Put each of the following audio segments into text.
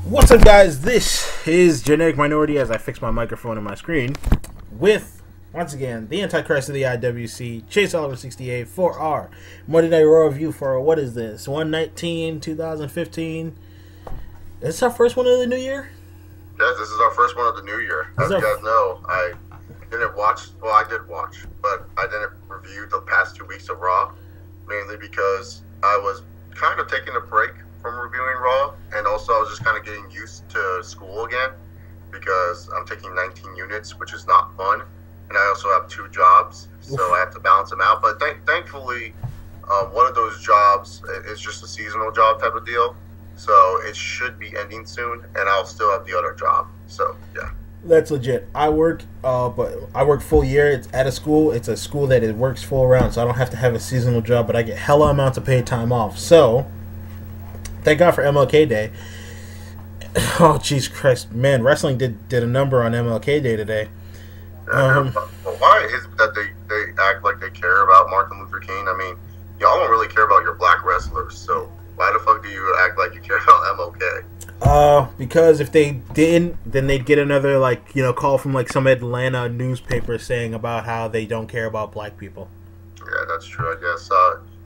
What's up, guys? This is Generic Minority as I fix my microphone and my screen with, once again, the Antichrist of the IWC, Chase Oliver 68 for our Monday Night Raw review for, what is this, 1/19/2015. Is this our first one of the new year? Yes, this is our first one of the new year. As you guys know, I didn't watch, well, I did watch, but I didn't review the past 2 weeks of Raw, mainly because I was kind of taking a break from reviewing Raw, and also I was just kind of getting used to school again, because I'm taking 19 units, which is not fun, and I also have 2 jobs, so I have to balance them out, but thankfully, one of those jobs is just a seasonal job type of deal, so it should be ending soon, and I'll still have the other job, so yeah. That's legit. I work, but I work full year. It's at a school. It's a school that it works full round, so I don't have to have a seasonal job, but I get hella amounts of paid time off, so thank God for MLK Day. Oh, jeez Christ. Man, wrestling did a number on MLK Day today. Why is it that they act like they care about Martin Luther King? I mean, y'all don't really care about your black wrestlers, so why the fuck do you act like you care about MLK? Because if they didn't, then they'd get another, like, you know, call from, like, some Atlanta newspaper saying about how they don't care about black people. Yeah, that's true, I guess.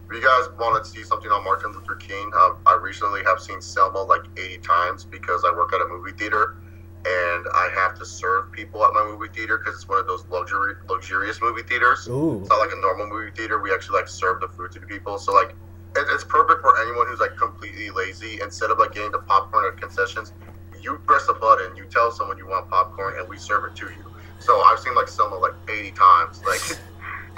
If you guys want to see something on Martin Luther King, I recently have seen Selma like 80 times because I work at a movie theater and I have to serve people at my movie theater because it's one of those luxurious movie theaters. Ooh. It's not like a normal movie theater. We actually like serve the food to the people. So like it's perfect for anyone who's like completely lazy. Instead of like getting the popcorn at concessions, you press a button, you tell someone you want popcorn, and we serve it to you. So I've seen like Selma like 80 times, like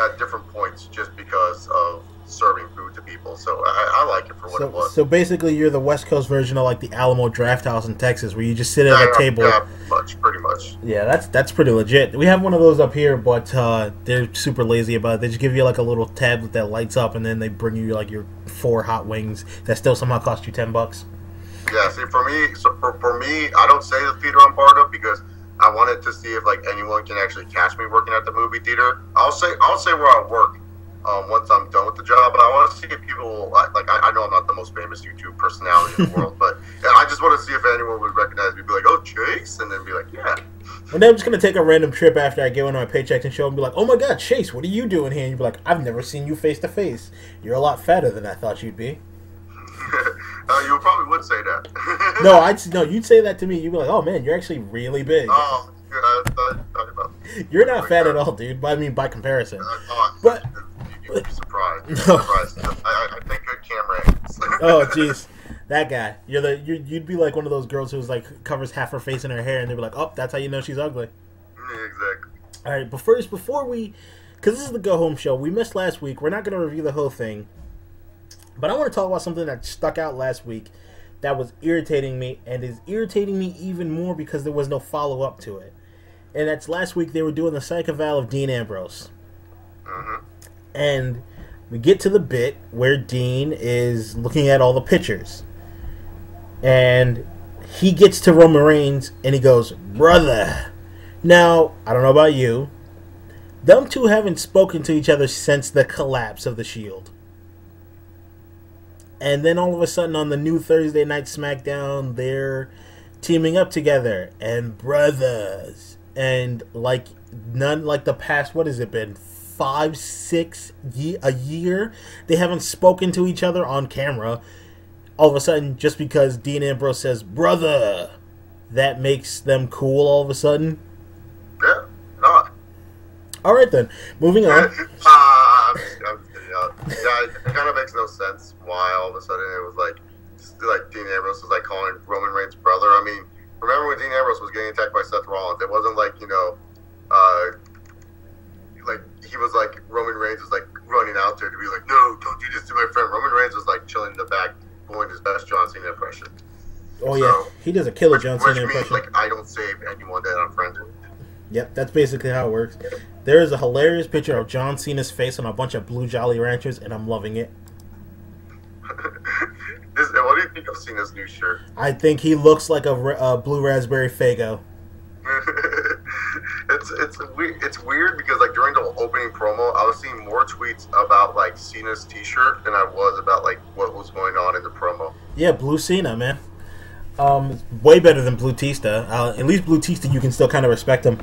at different points, just because of serving food to people. So I like it for what it was. So basically you're the West Coast version of like the Alamo Draft House in Texas, where you just sit at a table. Yeah, pretty much. Yeah, that's pretty legit. We have one of those up here, but they're super lazy about it. They just give you like a little tablet that lights up, and then they bring you like your 4 hot wings that still somehow cost you $10. Yeah, see, for me, for me, I don't say the theater I'm part of because I wanted to see if like anyone can actually catch me working at the movie theater. I'll say where I work once I'm done with the job, but I want to see if people like I know I'm not the most famous YouTube personality in the world, but yeah, I just want to see if anyone would recognize me, be like, "Oh, Chase," and then be like, "Yeah." And then I'm just gonna take a random trip after I get one of my paychecks and show and be like, "Oh my God, Chase, what are you doing here?" And you'd be like, "I've never seen you face to face. You're a lot fatter than I thought you'd be." You probably would say that. No, you'd say that to me. You'd be like, "Oh man, you're actually really big." Oh, yeah, I thought about. You're not fat at all, dude. But I mean, by comparison. But you'd be surprised. No. I think good camera angles. Oh, jeez. That guy. You'd be like one of those girls who's like covers half her face in her hair, and they'd be like, "Oh, that's how you know she's ugly." Yeah, exactly. All right, but first, before we, because this is the go home show, we missed last week. We're not going to review the whole thing, but I want to talk about something that stuck out last week that was irritating me, and is irritating me even more because there was no follow up to it. And that's last week they were doing the psych eval of Dean Ambrose. Mm-hmm. And we get to the bit where Dean is looking at all the pictures. And he gets to Roman Reigns and he goes, "Brother." Now, I don't know about you. Them two haven't spoken to each other since the collapse of the Shield. And then all of a sudden on the new Thursday Night SmackDown, they're teaming up together and brothers. And like none like the past, what has it been? 5-6 a year, they haven't spoken to each other on camera. All of a sudden, just because Dean Ambrose says "brother," that makes them cool all of a sudden. Yeah, not. All right then, moving on. I'm just kidding. Yeah, it kind of makes no sense why all of a sudden it was like Dean Ambrose was like calling Roman Reigns brother. I mean, remember when Dean Ambrose was getting attacked by Seth Rollins? It wasn't like, you know, like he was like Roman Reigns was like running out there to be like, "No, don't do this to my friend." Roman Reigns was like chilling in the back, doing his best John Cena impression. Oh yeah, he does a killer John Cena impression. Which means like I don't save anyone that I'm friends with. Yep, that's basically how it works. There is a hilarious picture of John Cena's face on a bunch of Blue Jolly Ranchers, and I'm loving it. What do you think of Cena's new shirt? I think he looks like a blue raspberry Faygo. It's weird because like during the opening promo, I was seeing more tweets about like Cena's T-shirt than I was about like what was going on in the promo. Yeah, Blue Cena, man. Way better than Blutista. At least Blutista, you can still kind of respect him.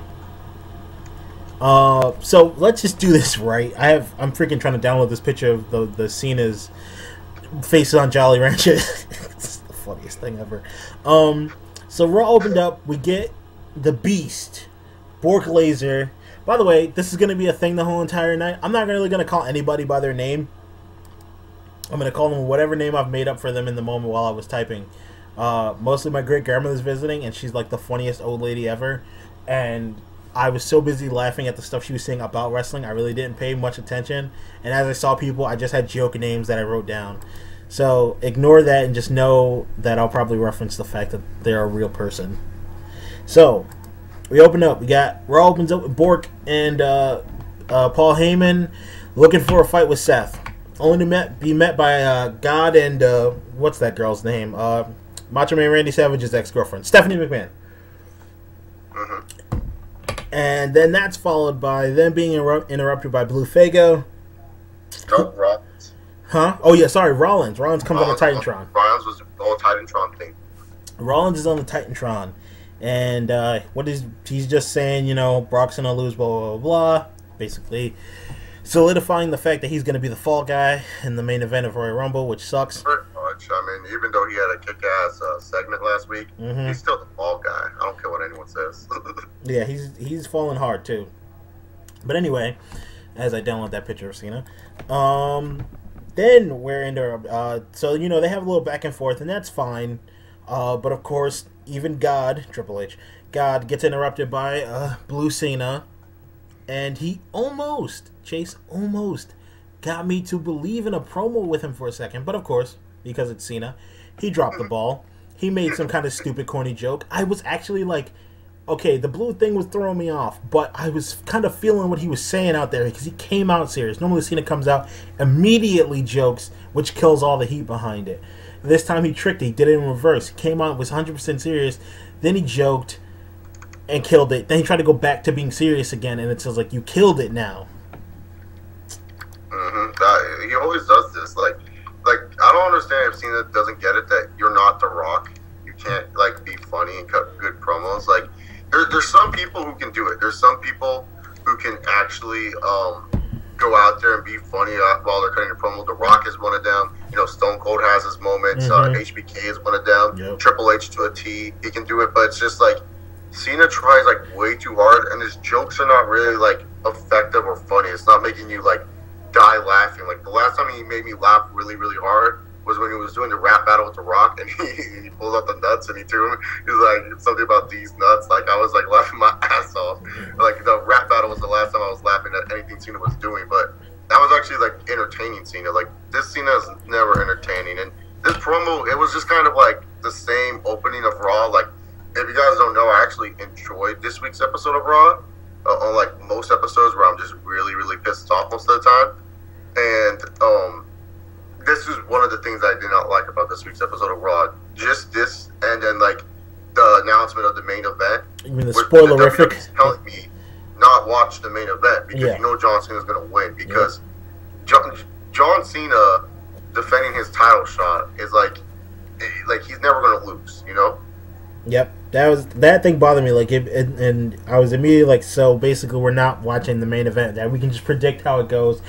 So let's just do this right. I'm freaking trying to download this picture of the Cena's faces on Jolly Rancher. It's the funniest thing ever. So Raw opened up. We get the Beast, Bork Laser. By the way, this is going to be a thing the whole entire night. I'm not really going to call anybody by their name. I'm going to call them whatever name I've made up for them in the moment while I was typing. Mostly my great grandmother's visiting, and she's like the funniest old lady ever. And I was so busy laughing at the stuff she was saying about wrestling, I really didn't pay much attention. And as I saw people, I just had joke names that I wrote down. So ignore that and just know that I'll probably reference the fact that they're a real person. So we open up. Raw opens up with Bork and Paul Heyman looking for a fight with Seth. Only to be met by God and what's that girl's name? Macho Man Randy Savage's ex-girlfriend, Stephanie McMahon. Mm-hmm. And then that's followed by them being interrupted by Blue Fago. Rollins. Huh? Oh yeah, sorry, Rollins. Rollins comes on the Titantron. Rollins was the whole Titantron thing. Rollins is on the Titantron. And he's just saying, Brock's gonna lose, blah, blah, blah, blah. Basically solidifying the fact that he's gonna be the fall guy in the main event of Royal Rumble, which sucks. Pretty much. I mean, even though he had a kick-ass segment last week, he's still the fall guy. I don't care what anyone says. Yeah, he's falling hard too. But anyway, as I download that picture of Cena, then we're into so they have a little back and forth, and that's fine. But of course, even Triple H, gets interrupted by Blue Cena, and he Chase almost got me to believe in a promo with him for a second. But of course, because it's Cena, he dropped the ball. He made some kind of stupid, corny joke. I was actually like, okay, the blue thing was throwing me off, but I was kind of feeling what he was saying out there because he came out serious. Normally Cena comes out, immediately jokes, which kills all the heat behind it. This time he tricked it. He did it in reverse. He came out, was 100% serious, then he joked and killed it. Then he tried to go back to being serious again, and it's just like, you killed it now. Mm-hmm. He always does this. Like I don't understand if Cena doesn't get it that you're not The Rock. You can't be funny and cut good promos. Like there's some people who can do it. There's some people who can actually go out there and be funny while they're cutting a promo. The Rock is one of them. Stone Cold has his moments. HBK is one of them. Yep. Triple H to a T. He can do it, but it's just like Cena tries way too hard, and his jokes are not really effective or funny. It's not making you die laughing. The last time he made me laugh really, really hard was when he was doing the rap battle with The Rock, and he pulled out the nuts and he threw him. He was like, something about these nuts. I was laughing my ass off. The rap battle was the last time I was laughing at anything Cena was doing, but that was actually entertaining Cena. This Cena is never entertaining, and this promo, it was just kind of the same opening of Raw. If you guys don't know, I actually enjoyed this week's episode of Raw. On most episodes where I'm just really, really pissed off most of the time. And this is one of the things I did not like about this week's episode of Raw. Just this, and then the announcement of the main event. You mean the spoilerific? WWE's telling me not watch the main event because John Cena's going to win. Because John Cena defending his title shot is he's never going to lose. Yep, that thing bothered me. And I was immediately so basically we're not watching the main event. That we can just predict how it goes.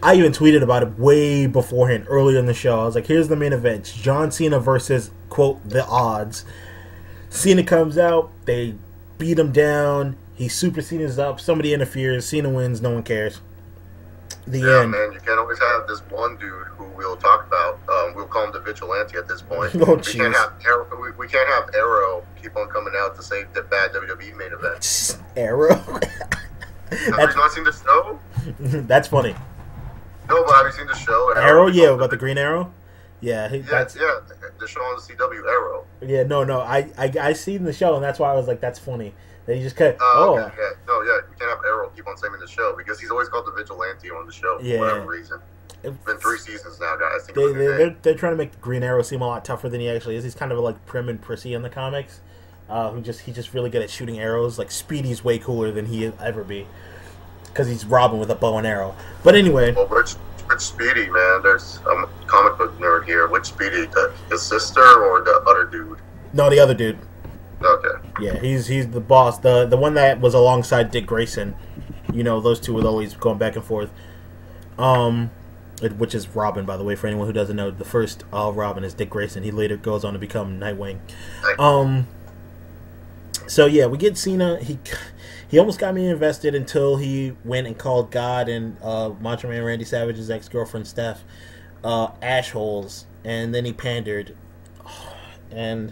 I even tweeted about it way beforehand, earlier in the show. I was like, here's the main event: it's John Cena versus quote the odds. Cena comes out, they beat him down. He super Cena's up. Somebody interferes. Cena wins. No one cares. The end. Man, you can't always have this one dude who we'll talk about. We'll call him the vigilante at this point. Oh, we can't have we can't have Arrow keep on coming out to save the bad WWE main event. Arrow. Have you not seen the show? That's funny. No, but have you seen the show? Arrow, yeah, about the Green Arrow. Yeah, that's the show on the CW, Arrow. Yeah, no, I seen the show, and that's why I was like, that's funny. That he just cut. Okay, you can't have Arrow keep on saving the show because he's always called the vigilante on the show for whatever reason. It's been 3 seasons now, guys. They're trying to make Green Arrow seem a lot tougher than he actually is. He's kind of prim and prissy in the comics. He's just really good at shooting arrows. Speedy's way cooler than he'll ever be because he's Robin with a bow and arrow. But anyway, well, Rich Speedy, man? There's a comic book nerd here. Which Speedy? His sister or the other dude? No, the other dude. Okay. Yeah, he's the boss. The one that was alongside Dick Grayson. You know, those two were always going back and forth. Which is Robin, by the way, for anyone who doesn't know. The first Robin is Dick Grayson. He later goes on to become Nightwing. So yeah, we get Cena. He almost got me invested until he went and called God and Macho Man Randy Savage's ex-girlfriend Steph ashholes, and then he pandered, and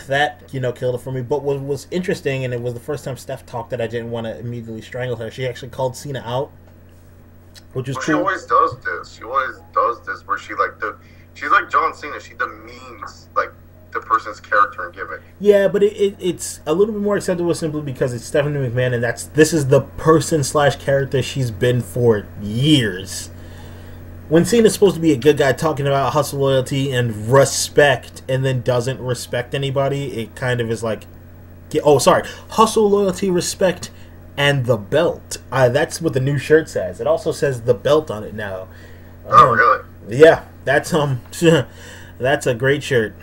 that killed it for me. But what was interesting, and it was the first time Steph talked that I didn't want to immediately strangle her. She actually called Cena out, which was cool. She always does this. She always does this where she's like John Cena. She demeans like the person's character and gimmick. Yeah, but it's a little bit more acceptable simply because it's Stephanie McMahon, and this is the person / character she's been for years. When Cena's supposed to be a good guy talking about hustle, loyalty, and respect, and then doesn't respect anybody, it kind of is like, hustle, loyalty, respect, and the belt. That's what the new shirt says. It also says the belt on it now. Oh, really? Yeah, that's that's a great shirt.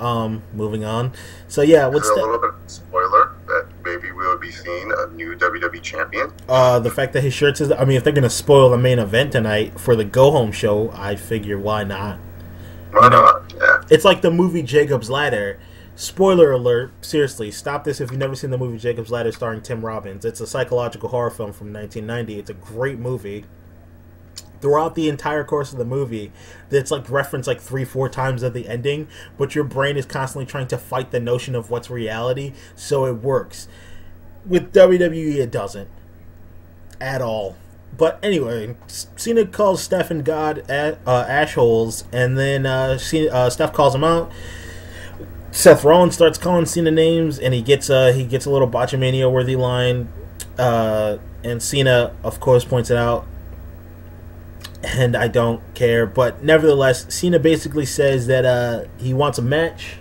Moving on. So yeah, what's a little bit of a spoiler that maybe we will be seeing a new WWE champion. The fact that his shirt says, if they're gonna spoil the main event tonight for the go home show, I figure why not? Why not? Yeah. It's like the movie Jacob's Ladder. Spoiler alert! Seriously, stop this if you've never seen the movie Jacob's Ladder starring Tim Robbins. It's a psychological horror film from 1990. It's a great movie. Throughout the entire course of the movie, it's like referenced like 3-4 times at the ending, but your brain is constantly trying to fight the notion of what's reality, so it works. With WWE, it doesn't at all. But anyway, Cena calls Steph and God ashholes, and then Steph calls him out. Seth Rollins starts calling Cena names, and he gets a little Botchamania worthy line, and Cena, of course, points it out. And I don't care, but nevertheless, Cena basically says that he wants a match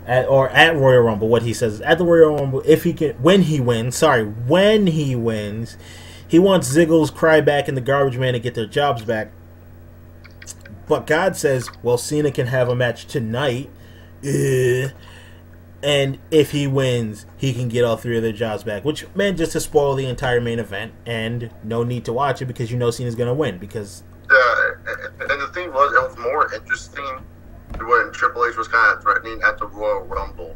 at Royal Rumble. What he says is at the Royal Rumble, when he wins, he wants Ziggles, Cryback, and the Garbage Man to get their jobs back. But God says, well, Cena can have a match tonight, and if he wins, he can get all 3 of their jobs back. Which, man, just to spoil the entire main event, and no need to watch it because Cena's going to win because. And the thing was, it was more interesting when Triple H was kind of threatening at the Royal Rumble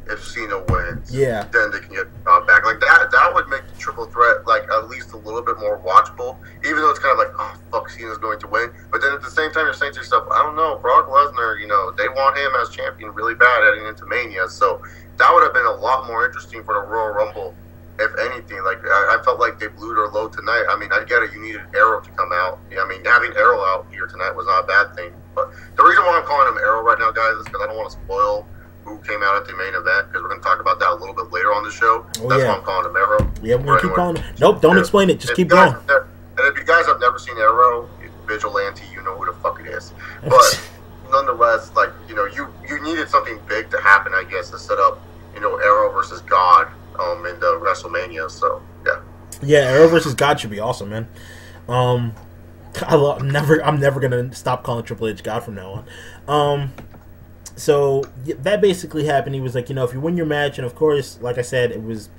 if Cena wins. Yeah. Then they can get back. Like that would make the triple threat like at least a little bit more watchable. Even though it's kind of like, oh fuck, Cena's going to win. But then at the same time, you're saying to yourself, I don't know, Brock Lesnar, they want him as champion really bad heading into Mania. So that would have been a lot more interesting for the Royal Rumble. If anything, like I felt like they blew their load tonight. I get it. You needed Arrow to come out. Having Arrow out here tonight was not a bad thing. But the reason why I'm calling him Arrow right now, guys, is because I don't want to spoil who came out at the main event, because we're going to talk about that a little bit later on the show. That's why I'm calling him Arrow. Yeah, we're going to keep calling him. Nope, don't explain it. Just keep going. And if you guys have never seen Arrow, Vigilante, you know who the fuck it is. But nonetheless, like, you needed something big to happen, I guess, to set up, Arrow versus God in the WrestleMania. So, yeah. Yeah, Arrow versus God should be awesome, man. I'm never gonna stop calling Triple H God from now on. So that basically happened. He was like, if you win your match, and of course, like I said, it was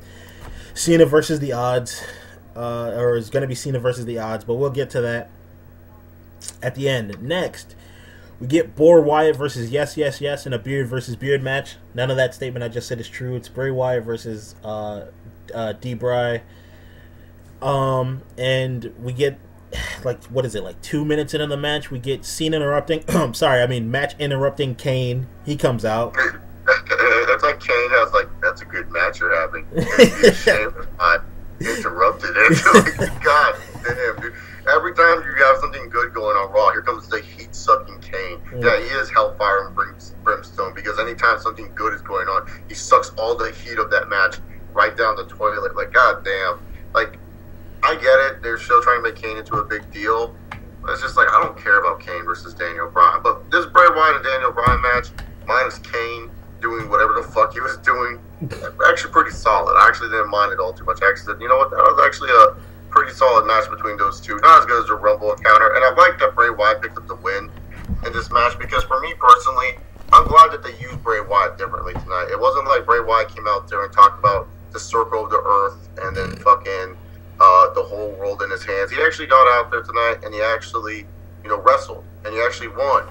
Cena versus the odds, or it's gonna be Cena versus the odds. But we'll get to that at the end. Next, we get Bray Wyatt versus Yes in a beard versus beard match. None of that statement I just said is true. It's Bray Wyatt versus D-Bry. And we get, what is it, 2 minutes into the match, we get Cena interrupting, match interrupting Kane. He comes out. That's like Kane has, that's a good match you're having. It'd be a shame if I interrupted it. God damn, dude. Every time you have something good going on Raw, here comes the heat-sucking Kane. Yeah, he is hellfire and brimstone, because anytime something good is going on, he sucks all the heat of that match right down the toilet. God damn. I get it. They're still trying to make Kane into a big deal. But it's just I don't care about Kane versus Daniel Bryan. But this Bray Wyatt and Daniel Bryan match, minus Kane doing whatever the fuck he was doing, actually pretty solid. I actually didn't mind it all too much. I actually said, you know what, that was actually pretty solid match between those two. Not as good as the Rumble encounter, and I like that Bray Wyatt picked up the win in this match because for me personally, I'm glad that they used Bray Wyatt differently tonight. It wasn't like Bray Wyatt came out there and talked about the circle of the earth and then fucking the whole world in his hands. He actually got out there tonight and he actually, wrestled and he actually won.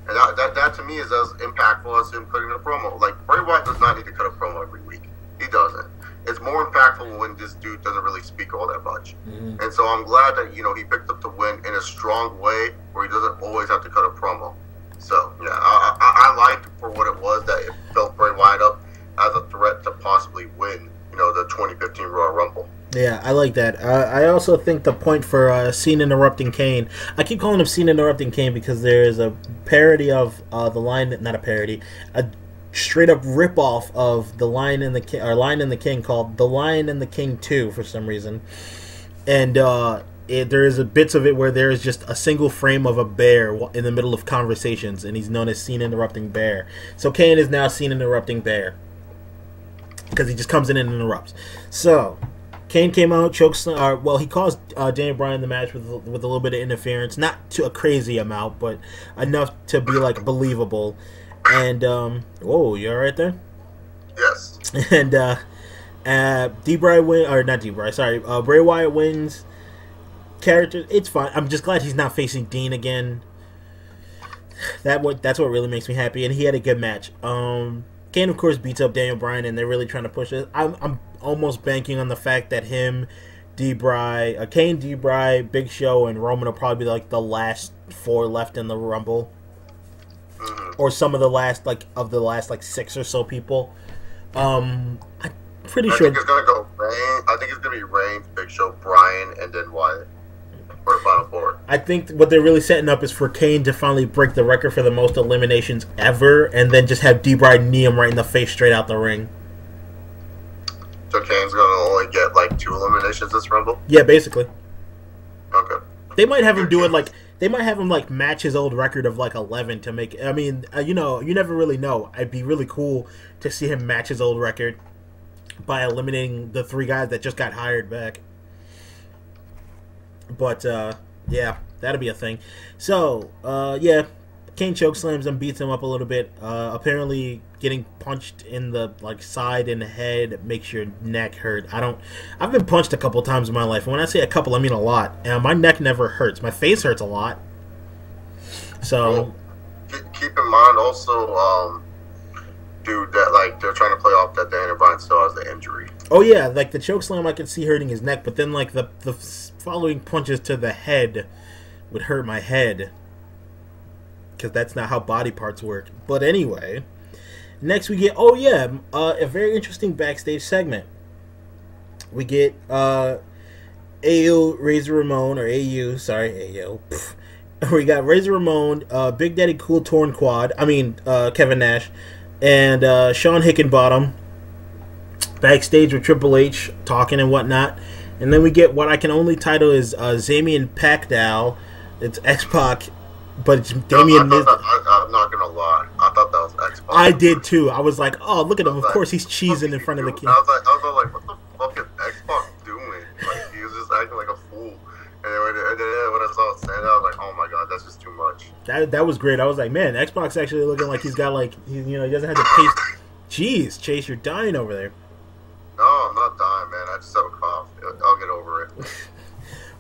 And that to me is as impactful as him cutting a promo. Like, Bray Wyatt does not need to cut a promo every week. He doesn't. It's more impactful when this dude doesn't really speak all that much. Mm-hmm. And so I'm glad that, he picked up the win in a strong way where he doesn't always have to cut a promo. So, yeah, I liked for what it was that it built Bray Wyatt up as a threat to possibly win, the 2015 Royal Rumble. Yeah, I like that. I also think the point for Cena interrupting Kane, I keep calling him Cena interrupting Kane because there is a parody of the line, not a parody, a straight up ripoff of the Lion and the King, or Lion and the King, called The Lion and the King 2 for some reason. And there is bits of it where there is just a single frame of a bear in the middle of conversations, and he's known as Cena interrupting Bear. So Kane is now Cena interrupting Bear because he just comes in and interrupts. So Kane came out, he caused Daniel Bryan the match with a little bit of interference, not to a crazy amount, but enough to be like believable. And whoa, you all right there? Yes. And Bray Wyatt wins. Character, it's fine. I'm just glad he's not facing Dean again. That's what really makes me happy, and he had a good match. Kane, of course, beats up Daniel Bryan, and they're really trying to push it. I'm almost banking on the fact that him, Kane, D-Bry, Big Show, and Roman will probably be like the last 4 left in the Rumble, or some of the last 6 or so people. I'm pretty sure. I think it's gonna go Reigns. I think it's gonna be Reigns, Big Show, Bryan, and then Wyatt for the Final Four. I think what they're really setting up is for Kane to finally break the record for the most eliminations ever, and then just have D-Bry knee him right in the face straight out the ring. So Kane's gonna only get like 2 eliminations this Rumble? Yeah, basically. Okay. They might have him do it they might have him match his old record of 11 to make. I mean, you never really know. It'd be really cool to see him match his old record by eliminating the 3 guys that just got hired back. But yeah, that'll be a thing. So Kane chokeslams him, beats him up a little bit. Apparently, getting punched in the side and head makes your neck hurt. I've been punched a couple times in my life. And when I say a couple, I mean a lot. And my neck never hurts. My face hurts a lot. So keep in mind also, dude, that they're trying to play off that Daniel Bryan still has the injury. Oh yeah, the chokeslam I could see hurting his neck, but then the following punches to the head would hurt my head. Because that's not how body parts work. But anyway, next we get, a very interesting backstage segment. We get AU, Razor Ramon, or AU, sorry, AU. We got Razor Ramon, Big Daddy Cool Torn Quad, Kevin Nash, and Sean Hickenbottom backstage with Triple H talking and whatnot. And then we get what I can only title as Zamian Pakdow. It's X-Pac. But it's Damian Miz. I'm not gonna lie. I thought that was X-Pac. I did too. I was like, oh, look at him. Of course he's cheesing in front of the king. I was like, what the fuck is X-Pac doing? He was just acting like a fool. And then when I saw it stand out, I was like, oh my god, that's just too much. That was great. I was like, man, X-Pac's actually looking like he's got he doesn't have to pace. Jeez, Chase, you're dying over there. No, I'm not dying, man. I just have a cough. I'll get over it.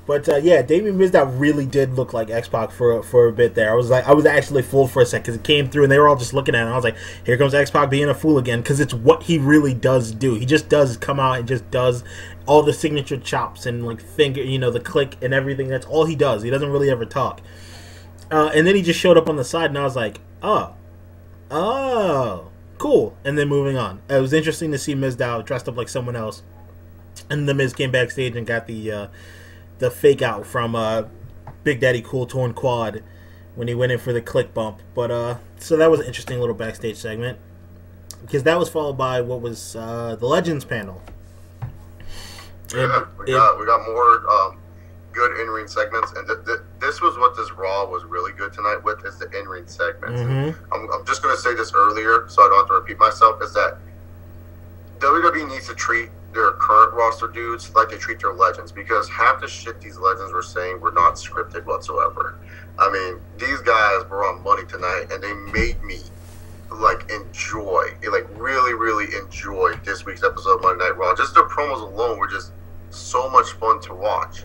But Damian Mizdow really did look like X-Pac for a bit there. I was actually fooled for a second because it came through and they were all just looking at it. And I was like, here comes X-Pac being a fool again, because it's what he really does do. He just does come out and just does all the signature chops and finger, the click and everything. That's all he does. He doesn't really ever talk. And then he just showed up on the side, and I was like, oh, cool. And then moving on. It was interesting to see Mizdow dressed up like someone else. And the Miz came backstage and got the fake out from Big Daddy Cool Torn Quad when he went in for the click bump. But so that was an interesting little backstage segment, because that was followed by what was the Legends panel. Yeah, we got more good in-ring segments, and this was what this Raw was really good tonight with, is the in-ring segments. Mm-hmm. I'm just going to say this earlier, so I don't have to repeat myself, is that WWE needs to treat their current roster dudes like they treat their legends, because half the shit these legends were saying were not scripted whatsoever. I mean, these guys were on money tonight, and they made me really enjoy this week's episode of Monday Night Raw. Just their promos alone were just so much fun to watch.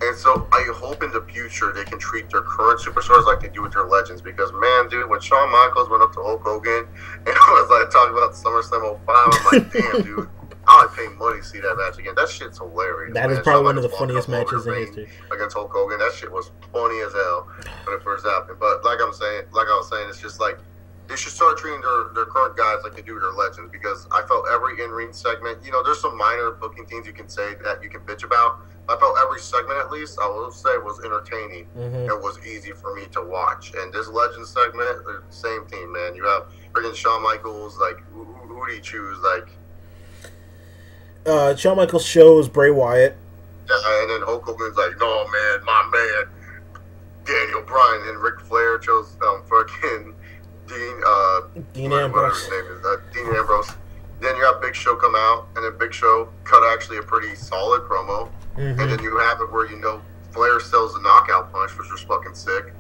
And so I hope in the future they can treat their current superstars like they do with their legends. Because, man, dude, when Shawn Michaels went up to Hulk Hogan and was like talking about SummerSlam 05, I'm like, damn, dude, I would pay money to see that match again. That shit's hilarious. That is probably one of the funniest matches in history. Against Hulk Hogan, that shit was funny as hell when it first happened. But like I was saying, it's just like they should start treating their current guys like they do their legends. Because I felt every in-ring segment, there's some minor booking things you can say that you can bitch about. I felt every segment, at least, I will say, was entertaining and was easy for me to watch. And this legend segment, the same thing, man. You have freaking Shawn Michaels. Like, who do you choose? Like, Shawn Michaels shows Bray Wyatt. Yeah, and then Hulk Hogan's like, no, man, my man, Daniel Bryan. And Ric Flair chose fucking Dean Ambrose. Whatever his name is, Dean Ambrose. Then you have Big Show come out, and then Big Show cut actually a pretty solid promo. And then you have it where, Flair sells the knockout punch, which was fucking sick.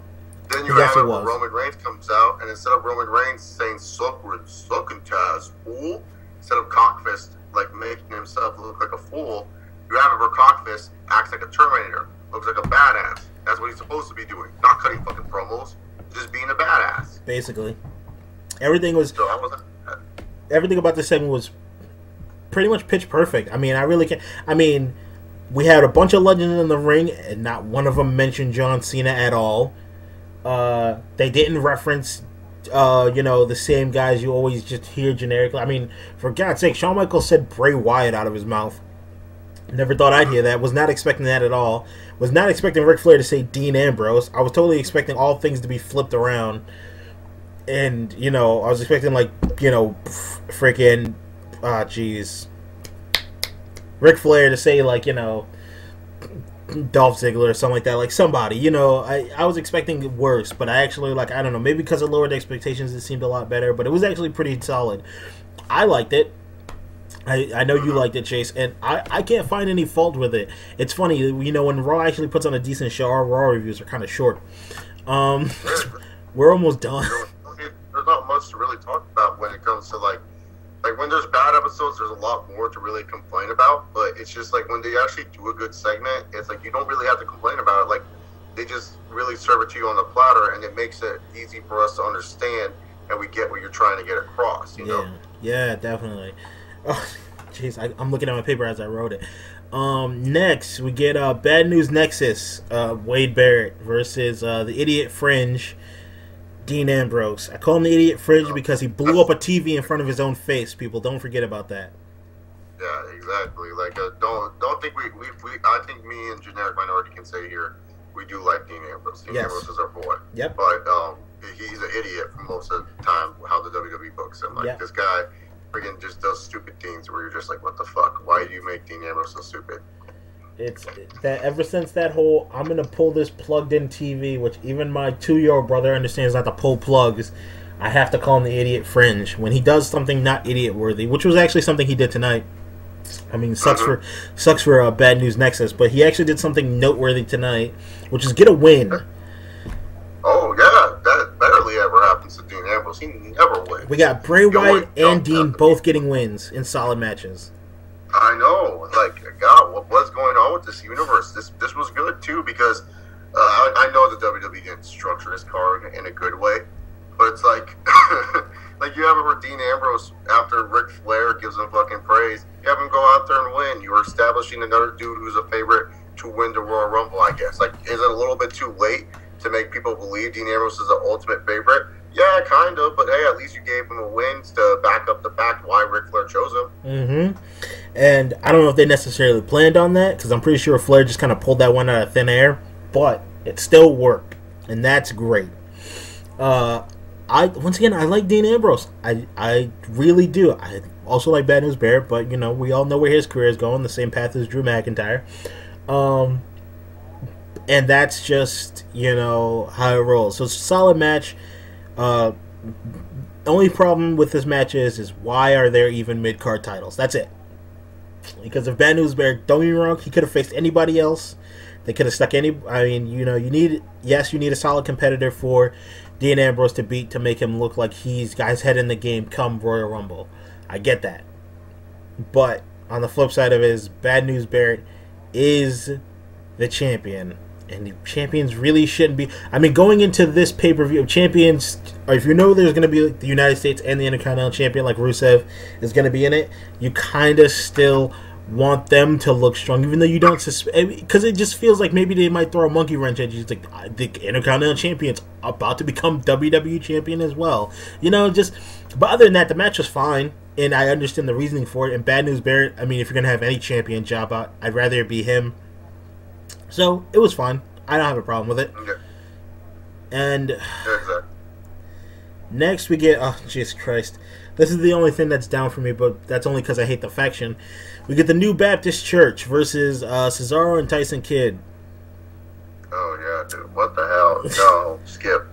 Then you have it where Roman Reigns comes out, and instead of Roman Reigns saying succotash, fool, instead of Cockfist, like, making himself look like a fool, you have it where Cockfist acts like a Terminator, looks like a badass. That's what he's supposed to be doing. Not cutting fucking promos, just being a badass. Basically. Everything about this segment was pretty much pitch perfect. I mean, I really can't. I mean, we had a bunch of legends in the ring, and not one of them mentioned John Cena at all. They didn't reference, the same guys you always just hear generically. I mean, for God's sake, Shawn Michaels said Bray Wyatt out of his mouth. Never thought I'd hear that. Was not expecting that at all. Was not expecting Ric Flair to say Dean Ambrose. I was totally expecting all things to be flipped around. And, I was expecting, freaking, Ric Flair to say, Dolph Ziggler or something like that. Like, somebody, I was expecting worse, but I actually, I don't know, maybe because of lowered expectations, it seemed a lot better, but it was actually pretty solid. I liked it. I know you liked it, Chase, and I can't find any fault with it. It's funny, when Raw actually puts on a decent show, our Raw reviews are kind of short. We're almost done. There's not much to really talk about when it comes to, like when there's bad episodes, there's a lot more to really complain about, but it's just, when they actually do a good segment, it's you don't really have to complain about it. They just really serve it to you on the platter, and it makes it easy for us to understand, and we get what you're trying to get across, you know? Yeah, definitely. Oh, jeez, I'm looking at my paper as I wrote it. Next, we get Bad News Nexus, Wade Barrett versus the Idiot Fringe, Dean Ambrose. I call him the Idiot Fringe because he blew up a TV in front of his own face. People, don't forget about that. Yeah, exactly. Don't think we I think me and Generic Minority can say here we do like Dean Ambrose. Dean Ambrose is our boy. Yep. But he's an idiot for most of the time how the WWE books him. This guy freaking just does stupid things where you're just like, what the fuck? Why do you make Dean Ambrose so stupid? It's that ever since that whole I'm gonna pull this plugged-in TV, which even my 2-year-old brother understands not to pull plugs, I have to call him the Idiot Fringe when he does something not idiot-worthy, which was actually something he did tonight. I mean, sucks for Bad News Nexus, but he actually did something noteworthy tonight, which is get a win. Oh yeah, that barely ever happens to Dean Ambrose. He never wins. We got Bray Wyatt and Dean both getting wins in solid matches. I know, God, what's going on with this universe? This was good too because I know the WWE didn't structure this card in a good way, but it's you have it where Dean Ambrose, after Ric Flair gives him fucking praise, you have him go out there and win. You are establishing another dude who's a favorite to win the Royal Rumble, I guess. Is it a little bit too late to make people believe Dean Ambrose is the ultimate favorite? Yeah, kind of, but hey, at least you gave him a win to back up the fact why Ric Flair chose him. Mm-hmm. And I don't know if they necessarily planned on that, because I'm pretty sure Flair just kind of pulled that one out of thin air, but it still worked, and that's great. Once again, I like Dean Ambrose. I really do. I also like Bad News Barrett, but, we all know where his career is going, the same path as Drew McIntyre. And that's just, how it rolls. So it's a solid match. The only problem with this match is why are there even mid-card titles? That's it. Because if Bad News Bear, don't get me wrong, he could have faced anybody else. They could have stuck any. I mean, you need a solid competitor for Dean Ambrose to beat to make him look like he's guy's head in the game come Royal Rumble. I get that. But on the flip side of it is Bad News Barrett is the champion. And the champions really shouldn't be. I mean, going into this pay-per-view, champions, or if you know there's going to be like the United States and the Intercontinental Champion, like Rusev is going to be in it, you kind of still want them to look strong, even though you don't because it just feels like maybe they might throw a monkey wrench at you. It's like the Intercontinental Champion's about to become WWE Champion as well. But other than that, the match was fine, and I understand the reasoning for it. And Bad News Barrett, I mean, if you're going to have any champion job out, I'd rather it be him. So, it was fun. I don't have a problem with it. Okay. And Exactly. Next we get... Oh, Jesus Christ. This is the only thing that's down for me, but that's only because I hate the faction. We get the New Baptist Church versus Cesaro and Tyson Kidd. Oh, yeah, dude. What the hell? No, skip.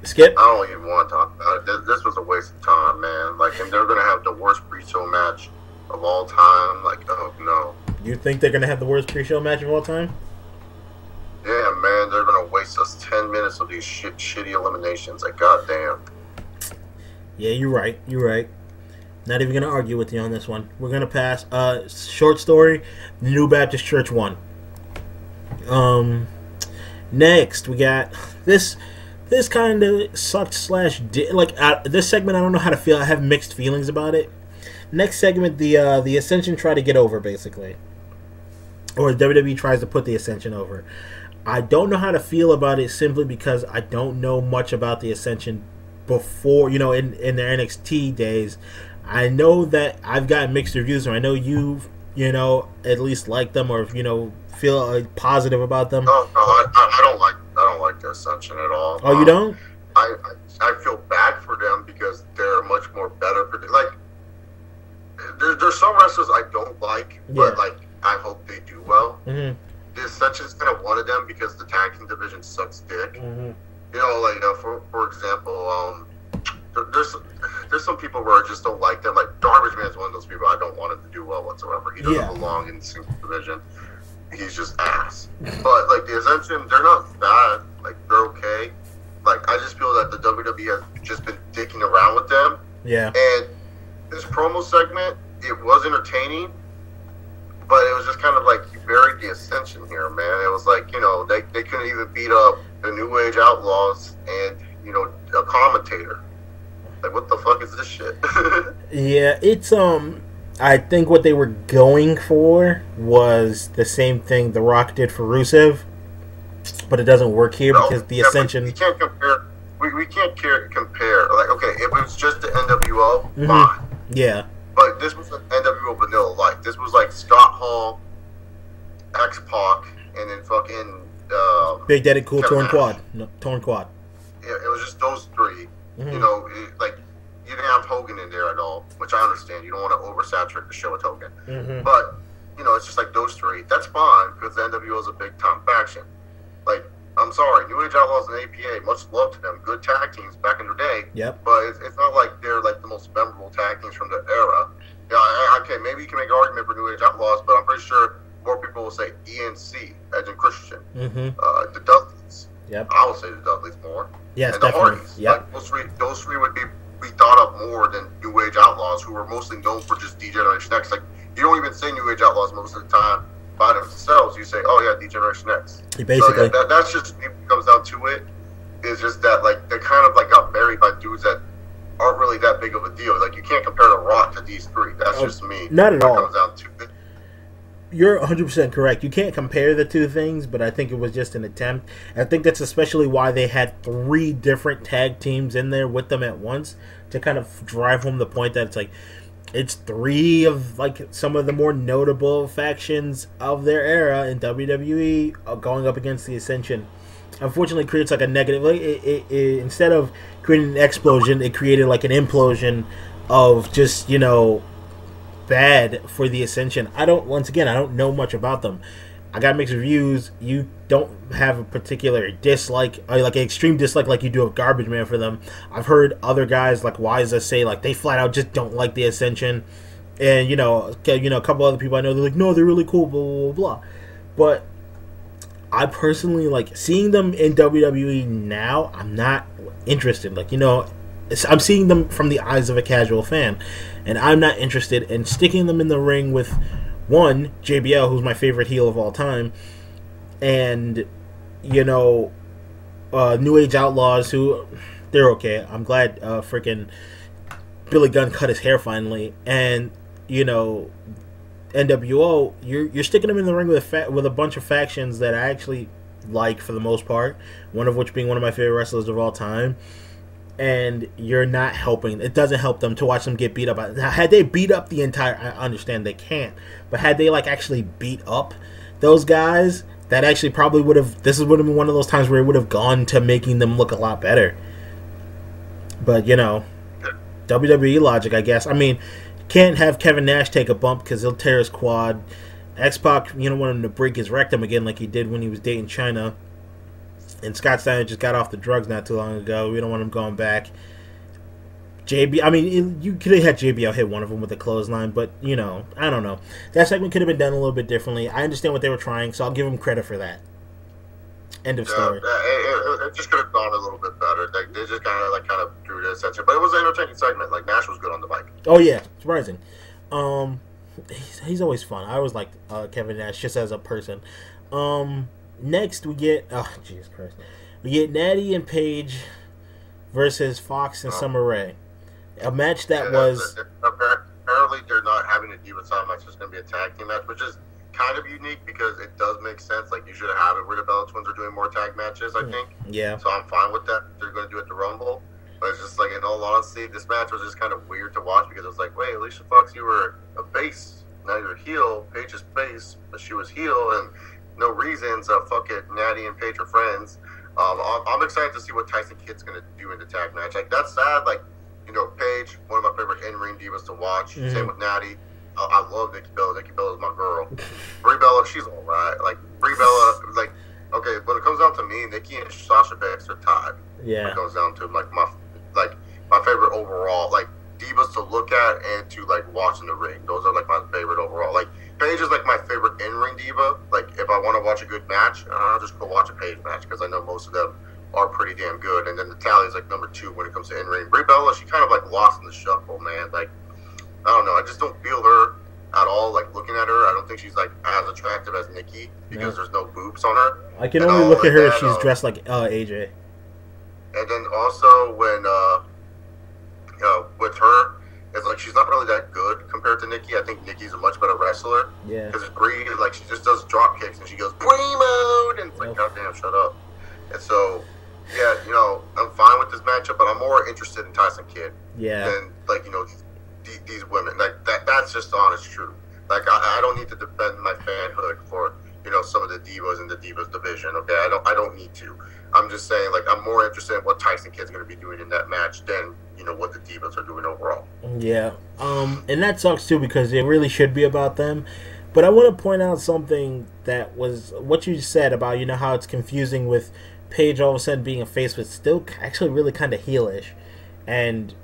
Skip? I don't even want to talk about it. This was a waste of time, man. Like, and they're going to have the worst pre-show match of all time. Like, oh, no. You think they're going to have the worst pre-show match of all time? Yeah, man, they're gonna waste us 10 minutes of these shitty eliminations. Like, goddamn. Yeah, you're right. Not even gonna argue with you on this one. We're gonna pass. Short story: the New Baptist Church won. Next we got this. This kind of sucked this segment. I don't know how to feel. I have mixed feelings about it. Next segment, the Ascension try to get over basically, or WWE tries to put the Ascension over. I don't know how to feel about it simply because I don't know much about the Ascension before, in their NXT days. I know that I've gotten mixed reviews, or I know you've, at least like them, or, feel positive about them. No, I don't like the Ascension at all. Oh, you don't? I feel bad for them because they're much more better. Like, there's some wrestlers I don't like, but, like, I hope they do well. Mm-hmm. The Ascension's kind of one of them because the tag team division sucks dick. Mm-hmm. For example, there's some people where I just don't like them. Like, Garbage Man's one of those people I don't want him to do well whatsoever. He doesn't belong in the single division. He's just ass. But, like, the Ascension, they're not bad. Like, they're okay. Like, I just feel that the WWE has just been dicking around with them. Yeah. And this promo segment, it was entertaining. But it was just kind of like you buried the Ascension here, man. It was like, they couldn't even beat up the New Age Outlaws and, a commentator. Like, what the fuck is this shit? Yeah, it's, I think what they were going for was the same thing The Rock did for Rusev, but it doesn't work here because the Ascension... We can't compare. We can't compare. Like, okay, if it was just the NWO, fine. Yeah. But this was an NWO vanilla life. This was like Scott Hall, X-Pac, and then fucking... Big Daddy Cool, Torn Quad. No, Torn Quad. Yeah, it was just those three. Mm-hmm. You didn't have Hogan in there at all, which I understand. You don't want to oversaturate the show with Hogan. Mm-hmm. But, it's just like those three. That's fine, because the NWO is a big-time faction. Like, I'm sorry, New Age Outlaws and APA, much love to them. Good tag teams back in the day. Yep. But it's not like they're like the most memorable tag teams from the era. Yeah, okay, maybe you can make an argument for New Age Outlaws, but I'm pretty sure more people will say ENC, as in Christian. Mm-hmm. The Dudleys. Yep. I will say the Dudleys more. Yes, and definitely. The Hardys. Yep. Like, those three would be thought of more than New Age Outlaws, who were mostly known for just D-Generation X. Like, you don't even say New Age Outlaws most of the time by themselves. You say, oh yeah, D-Generation X. Basically. So, yeah, that's just, it comes down to it, is just that, like, they kind of, like, got buried by dudes that aren't really that big of a deal. Like, you can't compare The Rock to these three. That's just me. Not at all. It comes down to it. You're 100% correct. You can't compare the two things, but I think it was just an attempt. I think that's especially why they had 3 different tag teams in there with them at once, to kind of drive home the point that it's like, it's 3 of, like, some of the more notable factions of their era in WWE going up against the Ascension. Unfortunately, it creates like a negative. Like, instead of creating an explosion, it created like an implosion of just, bad for the Ascension. I don't know much about them. I got mixed reviews. You don't have a particular dislike, like an extreme dislike like you do of Garbage Man for them. I've heard other guys like Wiza say like they flat out just don't like the Ascension. And a couple other people I know, they're like, no, they're really cool, blah blah blah blah. But I personally like seeing them in WWE now. I'm not interested. I'm seeing them from the eyes of a casual fan, and I'm not interested in sticking them in the ring with one JBL, who's my favorite heel of all time, and New Age Outlaws, who they're okay. I'm glad freaking Billy Gunn cut his hair finally, and NWO. You're sticking them in the ring with a bunch of factions that I actually like for the most part. One of which being one of my favorite wrestlers of all time. And you're not helping. It doesn't help them to watch them get beat up. Now, had they beat up the entire, I understand they can't, but had they actually beat up those guys, that actually probably would have. This would have been one of those times where it would have gone to making them look a lot better. But WWE logic, I guess. I mean, can't have Kevin Nash take a bump because he'll tear his quad. X-Pac, want him to break his rectum again like he did when he was dating China. And Scott Steiner just got off the drugs not too long ago. We don't want him going back. You could have had JBL hit one of them with a clothesline, but, I don't know. That segment could have been done a little bit differently. I understand what they were trying, so I'll give them credit for that. End of story. It just could have gone a little bit better. They just kind of drew the attention. But it was an entertaining segment. Nash was good on the mic. Oh, yeah. Surprising. He's always fun. I always liked Kevin Nash just as a person. Next, we get... Oh, Jesus Christ. We get Natty and Paige versus Fox and Summer Rae. A match that was... Apparently, they're not having a Diva time match. It's going to be a tag team match, which is kind of unique because it does make sense. You should have it where the Bella Twins are doing more tag matches, I think. Yeah. So I'm fine with that. They're going to do it at the Rumble. But it's just, in all honesty, this match was just kind of weird to watch because it was wait, Alicia Fox, you were a face. Now you're a heel. Paige is face, but she was heel, and... no reasons. Fuck it. Natty and Paige are friends. I'm excited to see what Tyson Kidd's going to do in the tag match. That's sad. Paige, one of my favorite in-ring divas to watch. Mm-hmm. Same with Natty. I love Nikki Bella. Nikki Bella is my girl. Brie Bella, she's all right. Brie Bella, okay, when it comes down to me, Nikki and Sasha Banks are tied. Yeah. When it comes down to my favorite overall, divas to look at and to watch in the ring. Those are my favorite overall. Paige is my favorite in-ring diva. If I want to watch a good match, I'll just go watch a Paige match because I know most of them are pretty damn good. And then Natalya's number 2 when it comes to in-ring. Brie Bella, she kind of lost in the shuffle, man. I don't know. I just don't feel her at all. Looking at her, I don't think she's as attractive as Nikki because there's no boobs on her. I can only look at her if she's dressed like AJ. And then also when with her, it's she's not really that good compared to Nikki. I think Nikki's a much better wrestler. Yeah. Because Brie, she just does drop kicks and she goes Brie mode, and it's goddamn, shut up. And so, yeah, I'm fine with this matchup, but I'm more interested in Tyson Kidd. Yeah. Than these women. That's just honest truth. I don't need to defend my fanhood for some of the divas in the divas division. Okay, I don't need to. I'm just saying, I'm more interested in what Tyson Kidd's going to be doing in that match than, what the divas are doing overall. Yeah. And that sucks, too, because it really should be about them. But I want to point out something that was what you said about, how it's confusing with Paige all of a sudden being a face, but still actually really kind of heelish. And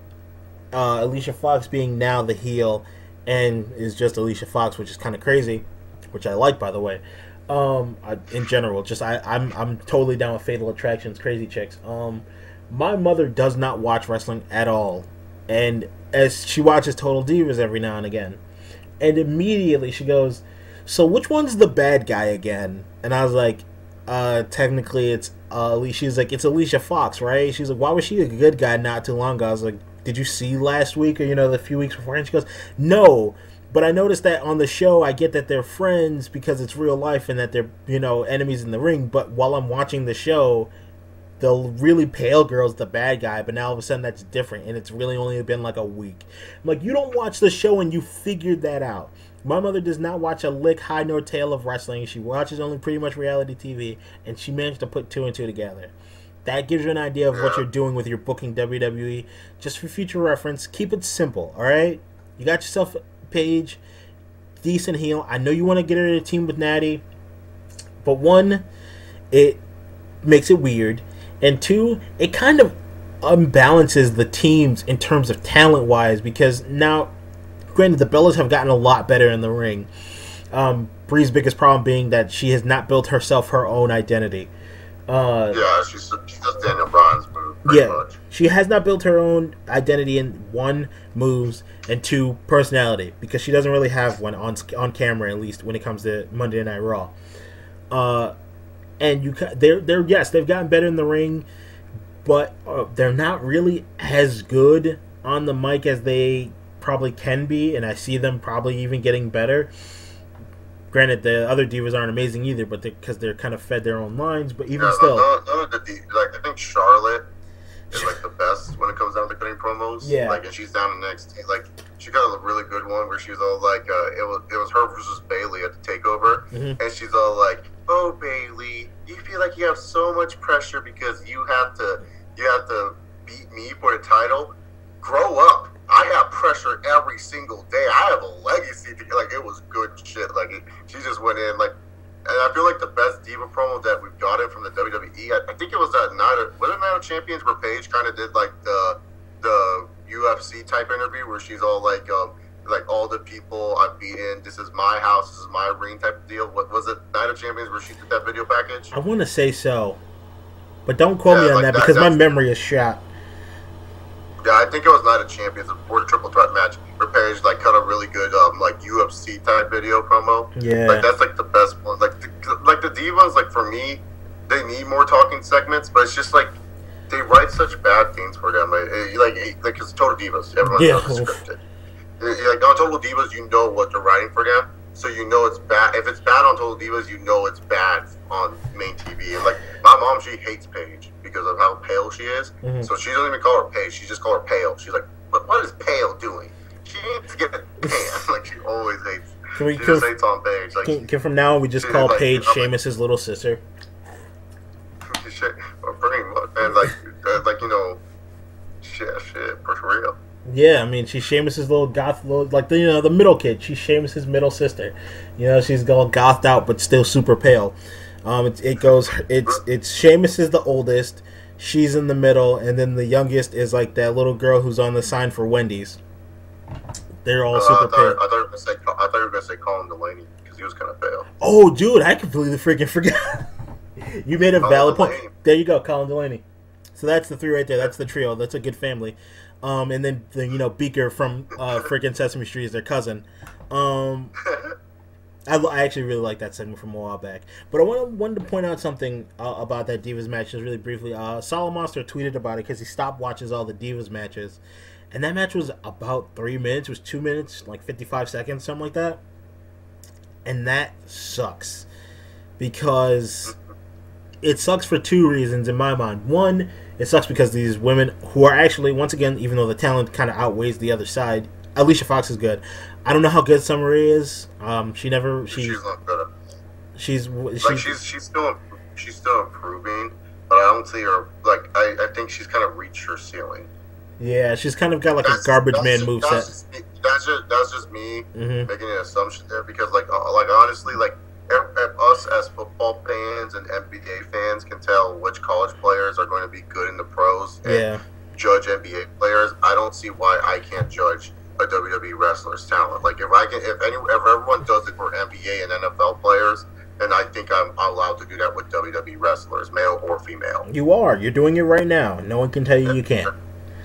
Alicia Fox being now the heel and is just Alicia Fox, which is kind of crazy, which I like, by the way. In general, I'm totally down with Fatal Attraction's Crazy Chicks. My mother does not watch wrestling at all, and as she watches Total Divas every now and again, and immediately she goes, "So which one's the bad guy again?" And I was like, technically it's she's like, "It's Alicia Fox, right?" She's like, "Why was she a good guy not too long ago?" I was like, "Did you see last week or the few weeks before?" And she goes, "No. But I noticed that on the show, I get that they're friends because it's real life and that they're, enemies in the ring. But while I'm watching the show, the really pale girl's the bad guy. But now all of a sudden that's different. And it's really only been a week." I'm like, you don't watch the show and you figured that out. My mother does not watch a lick, high, nor tail of wrestling. She watches only pretty much reality TV. And she managed to put 2 and 2 together. That gives you an idea of what you're doing with your booking WWE. Just for future reference, keep it simple, all right? You got yourself Paige, decent heel. I know you want to get her in a team with Natty, but 1, it makes it weird, and 2, it kind of unbalances the teams in terms of talent wise, because now granted, the Bellas have gotten a lot better in the ring. Brie's biggest problem being that she has not built herself her own identity. She's just Daniel Bryan's move, pretty much. She has not built her own identity in 1, moves, and 2, personality, because she doesn't really have one on camera, at least when it comes to Monday Night Raw. And they've gotten better in the ring, but they're not really as good on the mic as they probably can be, and I see them probably even getting better. Granted, the other divas aren't amazing either, but because they're kind of fed their own lines. But even still, I think Charlotte is like the best when it comes down to cutting promos. Yeah, like, and she's down in NXT. Like, she got a really good one where she was all like, it was her versus Bayley at the Takeover, and she's all like, "Oh, Bayley, you feel like you have so much pressure because you have to beat me for the title. Grow up. I have pressure every single day. I have a legacy." Like, it was good shit. Like, she just went in, like, and I feel like the best diva promo that we've gotten from the WWE, I think it was that Night of Champions where Paige kind of did like the UFC type interview where she's all like all the people I've beaten, this is my house, this is my ring type of deal. What was it, Night of Champions, where she did that video package? I want to say so, but don't quote me on that because my memory is shot. Yeah, I think it was Night of Champions for the triple threat match where Paige like cut a really good like UFC type video promo. Yeah, like that's like the best one. Like the divas, like for me, they need more talking segments, but it's just like they write such bad things for them. Like it's Total Divas. Everyone knows it's scripted. Like on Total Divas, you know what they're writing for them, so you know it's bad. If it's bad on Total Divas, you know it's bad on main TV. And like my mom, she hates Paige because of how pale she is. So she doesn't even call her Paige. She just calls her Pale. She's like, what is Pale doing? She needs to get tan. Like, she always hates. She just hates on Paige. Like, can from now on we just call Paige Sheamus's little sister? Pretty much, and like you know, shit, for real. Yeah, I mean, she's Sheamus's little goth, like the middle kid. She's Sheamus's middle sister. You know, she's all gothed out but still super pale. It's Sheamus is the oldest. She's in the middle, and then the youngest is like that little girl who's on the sign for Wendy's. They're all super pale. I thought you were gonna say Colin Delaney because he was kind of pale. Oh, dude, I completely freaking forgot. You made a valid point. There you go, Colin Delaney. So that's the 3 right there. That's the trio. That's a good family. And then Beaker from freaking Sesame Street is their cousin. I actually really like that segment from a while back. But I wanted to point out something about that Divas match just really briefly. Solid Monster tweeted about it because he stopped watching all the Divas matches. And that match was about 3 minutes. It was 2 minutes, like 55 seconds, something like that. And that sucks. Because it sucks for 2 reasons in my mind. One, it sucks because these women who are actually, once again, even though the talent kind of outweighs the other side, Alicia Fox is good. I don't know how good Summer Rae is. She's not good. She's still improving, but I don't see her like. I think she's kind of reached her ceiling. Yeah, she's kind of got like a garbage man moveset. That's just me making an assumption there because like honestly like us as football fans and NBA fans can tell which college players are going to be good in the pros and judge NBA players. I don't see why I can't judge a WWE wrestler's talent. Like if everyone does it for NBA and NFL players, then I think I'm allowed to do that with WWE wrestlers, male or female. You are. You're doing it right now. No one can tell you you can't.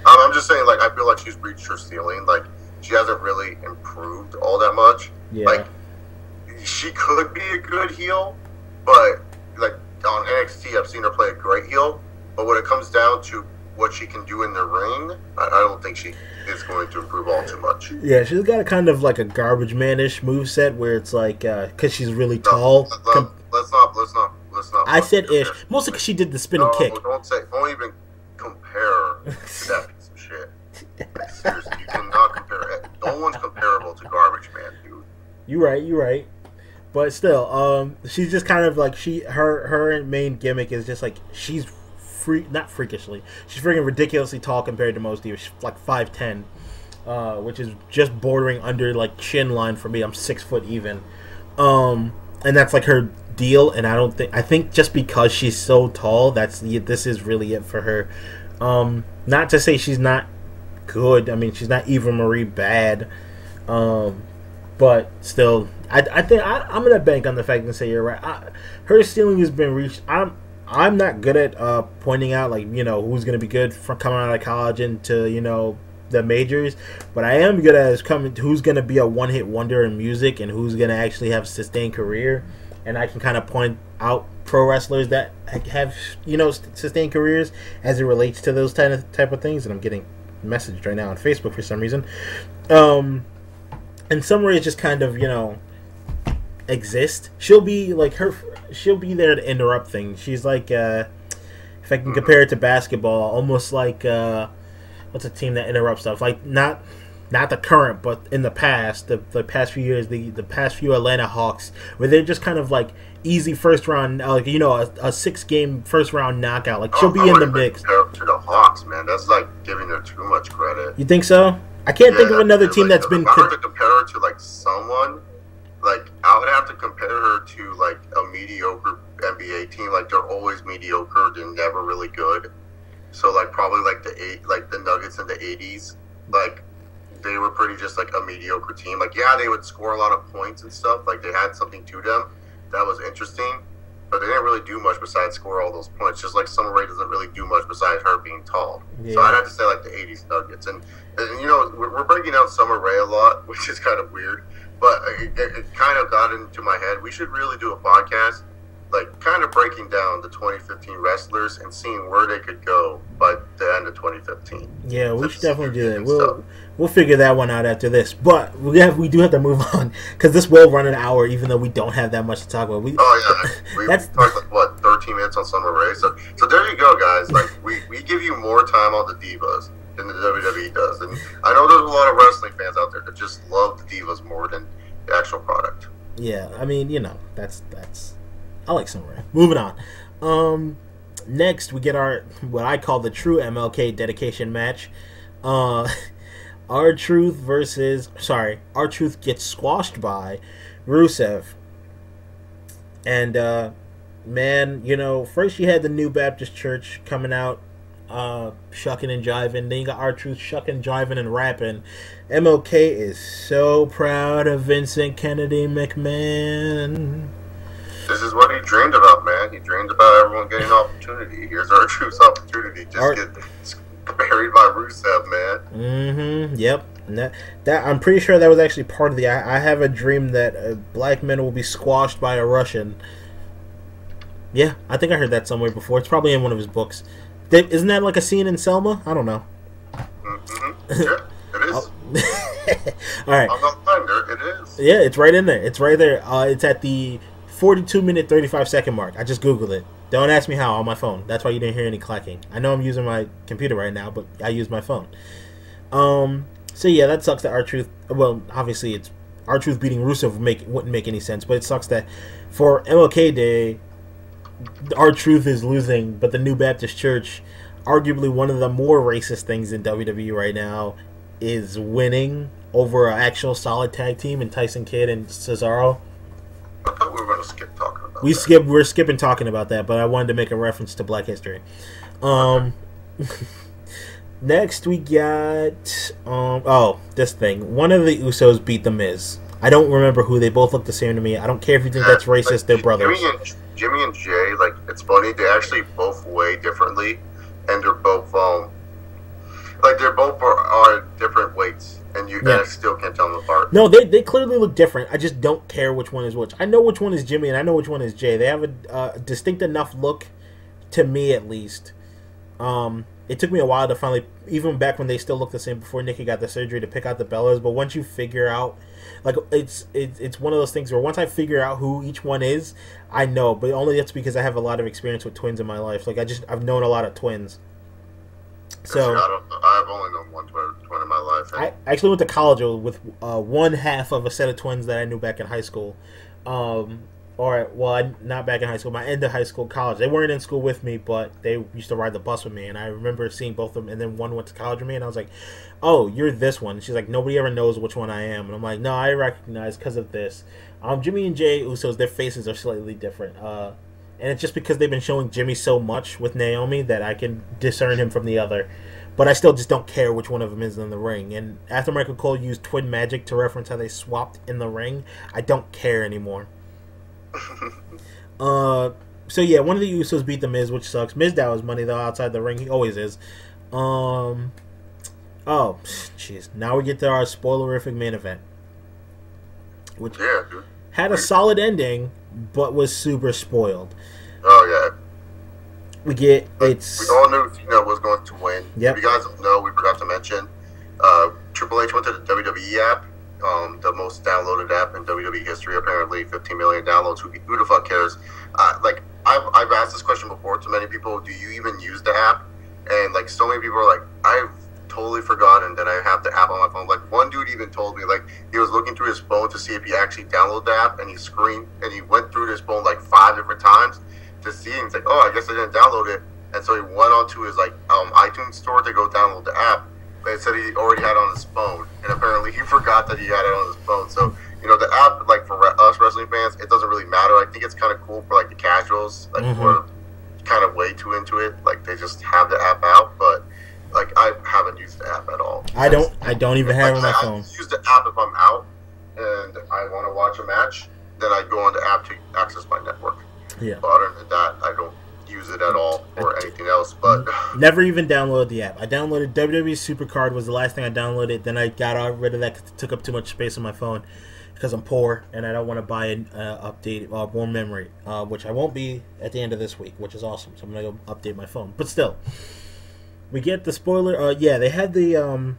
I'm just saying, like, I feel like she's reached her ceiling. Like, she hasn't really improved all that much. Yeah. Like, she could be a good heel, but, like, on NXT, I've seen her play a great heel. But when it comes down to what she can do in the ring, I don't think she is going to improve all too much. Yeah, she's got a kind of like a garbage man-ish moveset where it's like, because she's really tall. Let's not. I said ish. Mostly because she did the spinning kick. Don't even compare to that piece of shit. Like, seriously, you cannot compare it. No one's comparable to Garbage Man, dude. You're right. But still, she's just kind of like her main gimmick is just like she's not freakishly. She's freaking ridiculously tall compared to most divas. She's like 5'10", which is just bordering under like chin line for me. I'm 6 foot even, and that's like her deal. And I think just because she's so tall, this is really it for her. Not to say she's not good. I mean, she's not Eva Marie bad. But still, I think I'm gonna bank on the fact and say you're right. Her ceiling has been reached. I'm not good at pointing out like who's gonna be good from coming out of college into the majors, but I am good at who's gonna be a one-hit wonder in music and who's gonna actually have a sustained career, and I can kind of point out pro wrestlers that have sustained careers as it relates to those type of things. And I'm getting messaged right now on Facebook for some reason. And Summer Rae just kind of exist. She'll be there to interrupt things. She's like if I can compare it to basketball, almost like what's a team that interrupts stuff? Like not the current, but in the past, the past few years, the past few Atlanta Hawks, where they're just kind of like easy first round, a 6-game first round knockout. Like she'll be in the mix. To the Hawks, man, that's like giving her too much credit. You think so? I can't think of another team that's been. If I were to compare her to like someone, like I would have to compare her to like a mediocre NBA team. Like they're always mediocre, they're never really good. So like probably like the Nuggets in the '80s, like they were pretty just like a mediocre team. Like yeah, they would score a lot of points and stuff. Like they had something to them that was interesting, but they didn't really do much besides score all those points. Just like Summer Rae doesn't really do much besides her being tall. Yeah. So I'd have to say like the '80s Nuggets. And we're breaking out Summer Rae a lot, which is kind of weird, but it kind of got into my head. We should really do a podcast, like kind of breaking down the 2015 wrestlers and seeing where they could go by the end of 2015. Yeah, we should definitely do that. We'll figure that one out after this, but we do have to move on because this will run an hour, even though we don't have that much to talk about. We talked like 13 minutes on Summer Rae. So there you go, guys. Like we give you more time on the divas than the WWE does, and I know there's a lot of wrestling fans out there that just love the divas more than the actual product. Yeah, I mean, that's. I like Summer Rae. Moving on. Next, we get what I call the true MLK dedication match. R-Truth gets squashed by Rusev. And, first you had the New Baptist Church coming out, shucking and jiving. Then you got R-Truth shucking, jiving, and rapping. MLK is so proud of Vincent Kennedy McMahon. This is what he dreamed about, man. He dreamed about everyone getting an opportunity. Here's R-Truth's opportunity. Just get buried by Rusev, man. Mm-hmm. Yep. That I'm pretty sure that was actually part of the. I have a dream that black men will be squashed by a Russian. Yeah, I think I heard that somewhere before. It's probably in one of his books. Isn't that like a scene in Selma? I don't know. Mm-hmm. Yeah, it is. All right. I'm not lying there. It is. Yeah, it's right in there. It's right there. It's at the 42-minute 35-second mark. I just Googled it. Don't ask me how on my phone. That's why you didn't hear any clacking. I know I'm using my computer right now, but I use my phone. So yeah, that sucks that R-Truth. Well, obviously it's R-Truth beating Rusev wouldn't make any sense, but it sucks that for MLK Day, R-Truth is losing, but the New Baptist Church, arguably one of the more racist things in WWE right now, is winning over an actual solid tag team in Tyson Kidd and Cesaro. I thought we were going to skip talking about that. We're skipping talking about that, but I wanted to make a reference to Black History. Next we got this thing. One of the Usos beat The Miz. I don't remember who. They both look the same to me. I don't care if you think that's racist. Like, they're brothers. Jimmy and Jay, like, it's funny. They actually both weigh differently, and they're both they're both are different weights. And I still can't tell them apart. No, they clearly look different. I just don't care which one is which. I know which one is Jimmy and I know which one is Jay. They have a distinct enough look, to me at least. It took me a while to finally, even back when they still looked the same before Nikki got the surgery, to pick out the Bellas. But once you figure out, like, it's one of those things where once I figure out who each one is, I know. But only that's because I have a lot of experience with twins in my life. Like, I've known a lot of twins. So I've only known one twin in my life. I actually went to college with one half of a set of twins that I knew back in high school. Not back in high school, my end of high school, college. They weren't in school with me, but they used to ride the bus with me, and I remember seeing both of them, and then one went to college with me, and I was like, oh, you're this one. And she's like, nobody ever knows which one I am. And I'm like, no, I recognize because of this. Jimmy and Jay Usos, their faces are slightly different. And it's just because they've been showing Jimmy so much with Naomi that I can discern him from the other. But I still just don't care which one of them is in the ring. And after Michael Cole used Twin Magic to reference how they swapped in the ring, I don't care anymore. So yeah, one of the Usos beat the Miz, which sucks. Miz down his money though outside the ring. He always is. Oh, jeez. Now we get to our spoilerific main event, which had a solid ending, but was super spoiled. Oh yeah. We all knew Cena was going to win. Yep. If you guys don't know, we forgot to mention, Triple H went to the WWE app, the most downloaded app in WWE history, apparently 15 million downloads. Who the fuck cares? I've asked this question before to many people. Do you even use the app? And like so many people are like, I've totally forgotten that I have the app on my phone. Like one dude even told me like he was looking through his phone to see if he actually downloaded the app, and he screamed and he went through his phone like 5 different times to see, and he's like, oh, I guess I didn't download it. And so he went onto his like iTunes store to go download the app, but it said he already had it on his phone, and apparently he forgot that he had it on his phone. So the app, like for us wrestling fans, it doesn't really matter. I think it's kind of cool for like the casuals, like who are kind of way too into it, like they just have the app out. But like I haven't used the app at all. I don't even have it on my phone. I use the app if I'm out and I want to watch a match, then I go on the app to access my network. Yeah. But other than that, I don't use it at all or anything else. But never even downloaded the app. I downloaded WWE Supercard was the last thing I downloaded. Then I got rid of that because it took up too much space on my phone because I'm poor and I don't want to buy an update more memory, which I won't be at the end of this week, which is awesome. So I'm gonna go update my phone. But still, we get the spoiler. They had the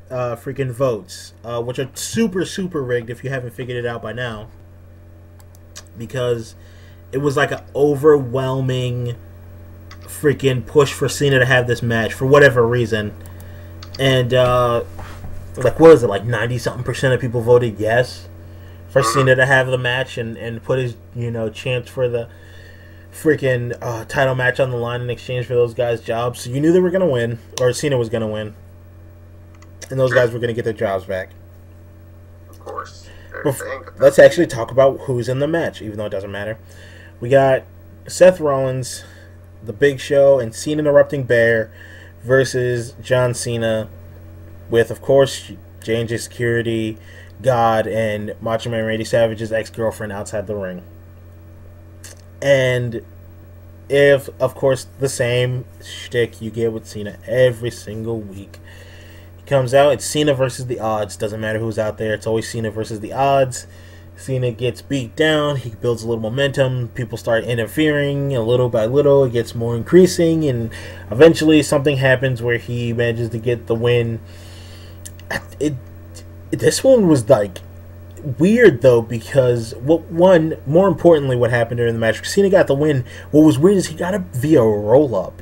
freaking votes, which are super rigged if you haven't figured it out by now, because it was like an overwhelming freaking push for Cena to have this match for whatever reason. And, like, what is it? Like 90-something% of people voted yes for Cena to have the match and put his, chance for the freaking title match on the line in exchange for those guys' jobs. So you knew they were going to win, or Cena was going to win. And those guys were going to get their jobs back. Of course. Let's actually talk about who's in the match, even though it doesn't matter. We got Seth Rollins, The Big Show, and Cena Interrupting Bear versus John Cena with, of course, J&J Security, God, and Macho Man Randy Savage's ex-girlfriend outside the ring. And if, of course, the same shtick you get with Cena every single week. He comes out, it's Cena versus the odds. Doesn't matter who's out there, it's always Cena versus the odds. Cena gets beat down, he builds a little momentum, people start interfering, and little by little it gets more increasing, and eventually something happens where he manages to get the win. This one was like weird though, because more importantly what happened during the match, Cena got the win. What was weird is he got it via roll-up,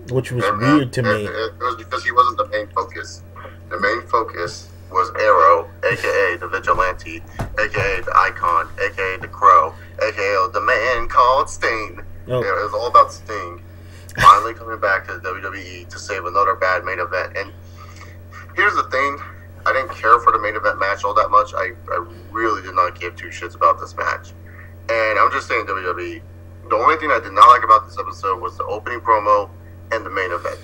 which was weird to me. It was because he wasn't the main focus. The main focus was Arrow, a.k.a. the Vigilante, a.k.a. the Icon, a.k.a. the Crow, a.k.a. the man called Sting. Oh. It was all about Sting finally coming back to the WWE to save another bad main event. And here's the thing, I didn't care for the main event match all that much. I really did not give two shits about this match. And I'm just saying, WWE, the only thing I did not like about this episode was the opening promo and the main event.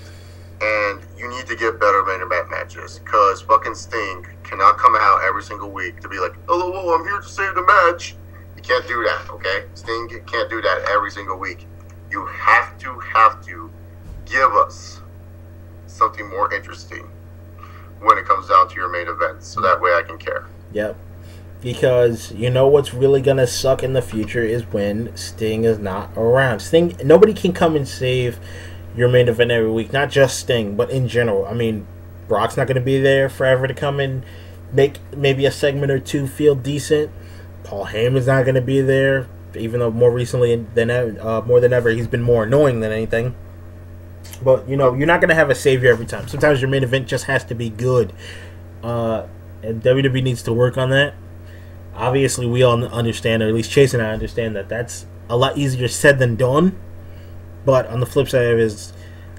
And you need to get better main event matches, because fucking Sting cannot come out every single week to be like, oh, I'm here to save the match. You can't do that, okay? Sting can't do that every single week. You have to give us something more interesting when it comes down to your main events, so that way I can care. Yep. Because you know what's really gonna suck in the future is when Sting is not around. Nobody can come and save your main event every week, not just Sting, but in general. I mean, Brock's not going to be there forever to come and make maybe a segment or two feel decent. Paul Heyman's not going to be there, even though more recently more than ever, he's been more annoying than anything. But, you're not going to have a savior every time. Sometimes your main event just has to be good. And WWE needs to work on that. Obviously, we all understand, or at least Chase and I understand, that that's a lot easier said than done. But on the flip side of it is,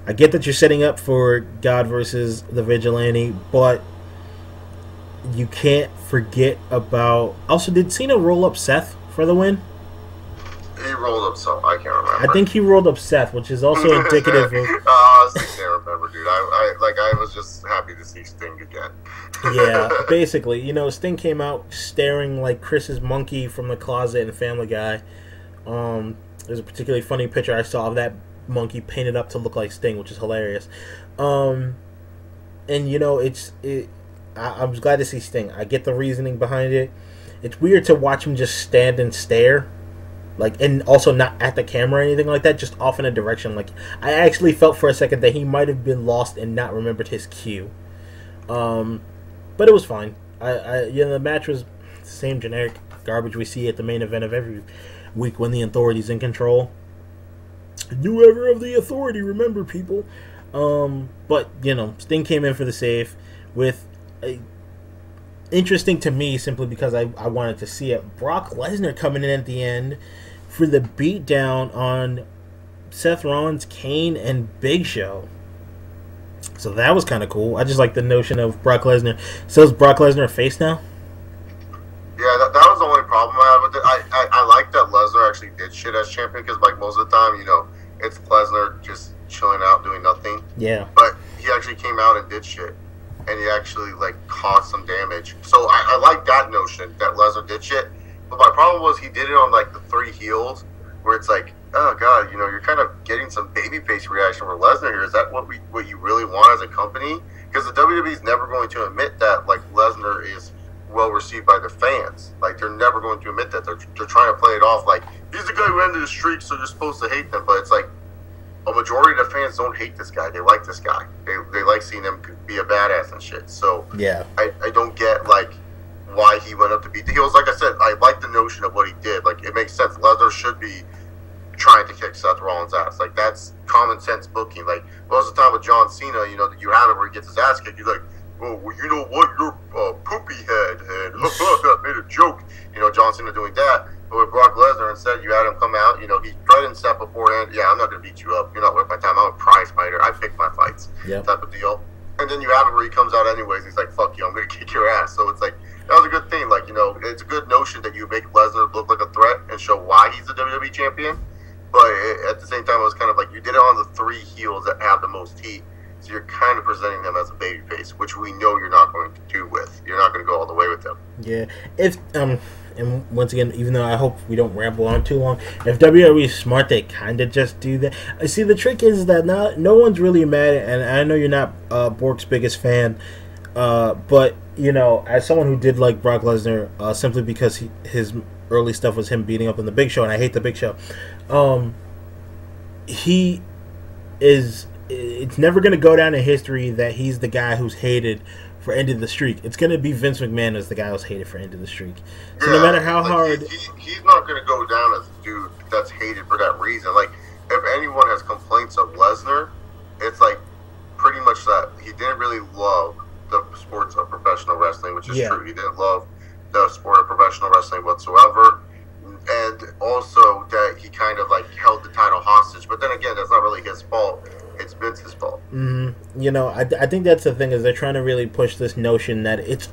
I get that you're setting up for God versus the Vigilante, but you can't forget about... Also, did Cena roll up Seth for the win? He rolled up some. I can't remember. I think he rolled up Seth, which is also indicative of... I can't remember. dude. I was just happy to see Sting again. Yeah, basically, Sting came out staring like Chris's monkey from the closet in Family Guy. There's a particularly funny picture I saw of that monkey painted up to look like Sting, which is hilarious. And I was glad to see Sting. I get the reasoning behind it. It's weird to watch him just stand and stare, and also not at the camera or anything like that, just off in a direction. I actually felt for a second that he might have been lost and not remembered his cue. But it was fine. The match was the same generic garbage we see at the main event of every week when the Authority's in control. New era of the Authority, remember, people. But Sting came in for the save with interesting to me simply because I wanted to see it. Brock Lesnar coming in at the end for the beatdown on Seth Rollins, Kane, and Big Show. So that was kind of cool. I just like the notion of Brock Lesnar. So is Brock Lesnar a face now? Yeah, that was the only problem I had with it. I like that Lesnar actually did shit as champion because most of the time, it's Lesnar just chilling out doing nothing. Yeah. But he actually came out and did shit. And he actually, caused some damage. So I like that notion that Lesnar did shit. But my problem was he did it on, the 3 heels where it's oh, God, you're kind of getting some babyface reaction for Lesnar here. Is that what you really want as a company? Because the WWE is never going to admit that, Lesnar is well received by the fans. They're never going to admit that. They're trying to play it off he's the guy who ended the streak, so you're supposed to hate them. But it's a majority of the fans don't hate this guy. They like this guy. They like seeing him be a badass and shit. So yeah, I don't get why he went up to beat the heels. Like I said, I like the notion of what he did. It makes sense. Lesnar should be trying to kick Seth Rollins' ass. That's common sense booking. Most of the time with John Cena, you have it where he gets his ass kicked. You're like, oh, well, you know what, you're poopy head, and I made a joke. John Cena doing that. But with Brock Lesnar, instead, you had him come out. He threatened Seth beforehand. Yeah, I'm not going to beat you up. You're not worth my time. I'm a prize fighter. I pick my fights. Yep. Type of deal. And then you have it where he comes out anyways. He's like, fuck you, I'm going to kick your ass. So it's that was a good thing. It's a good notion that you make Lesnar look like a threat and show why he's the WWE champion. But at the same time, it was kind of you did it on the 3 heels that have the most heat. So you're kind of presenting them as a babyface, which we know you're not going to do with. You're not going to go all the way with them. Yeah. And once again, even though I hope we don't ramble on too long, if WWE is smart, they kind of just do that. See, the trick is that no one's really mad, and I know you're not Bork's biggest fan, but, as someone who did like Brock Lesnar, simply because his early stuff was him beating up on the Big Show, and I hate the Big Show, it's never going to go down in history that he's the guy who's hated for ending the streak. It's going to be Vince McMahon as the guy who's hated for ending the streak. So no matter how hard... He's not going to go down as a dude that's hated for that reason. If anyone has complaints of Lesnar, it's pretty much that he didn't really love the sports of professional wrestling, which is true. He didn't love the sport of professional wrestling whatsoever. And also that he kind of held the title hostage. But then again, that's not really his fault. It's Vince's fault. Mm-hmm. I think that's the thing is they're trying to really push this notion that it's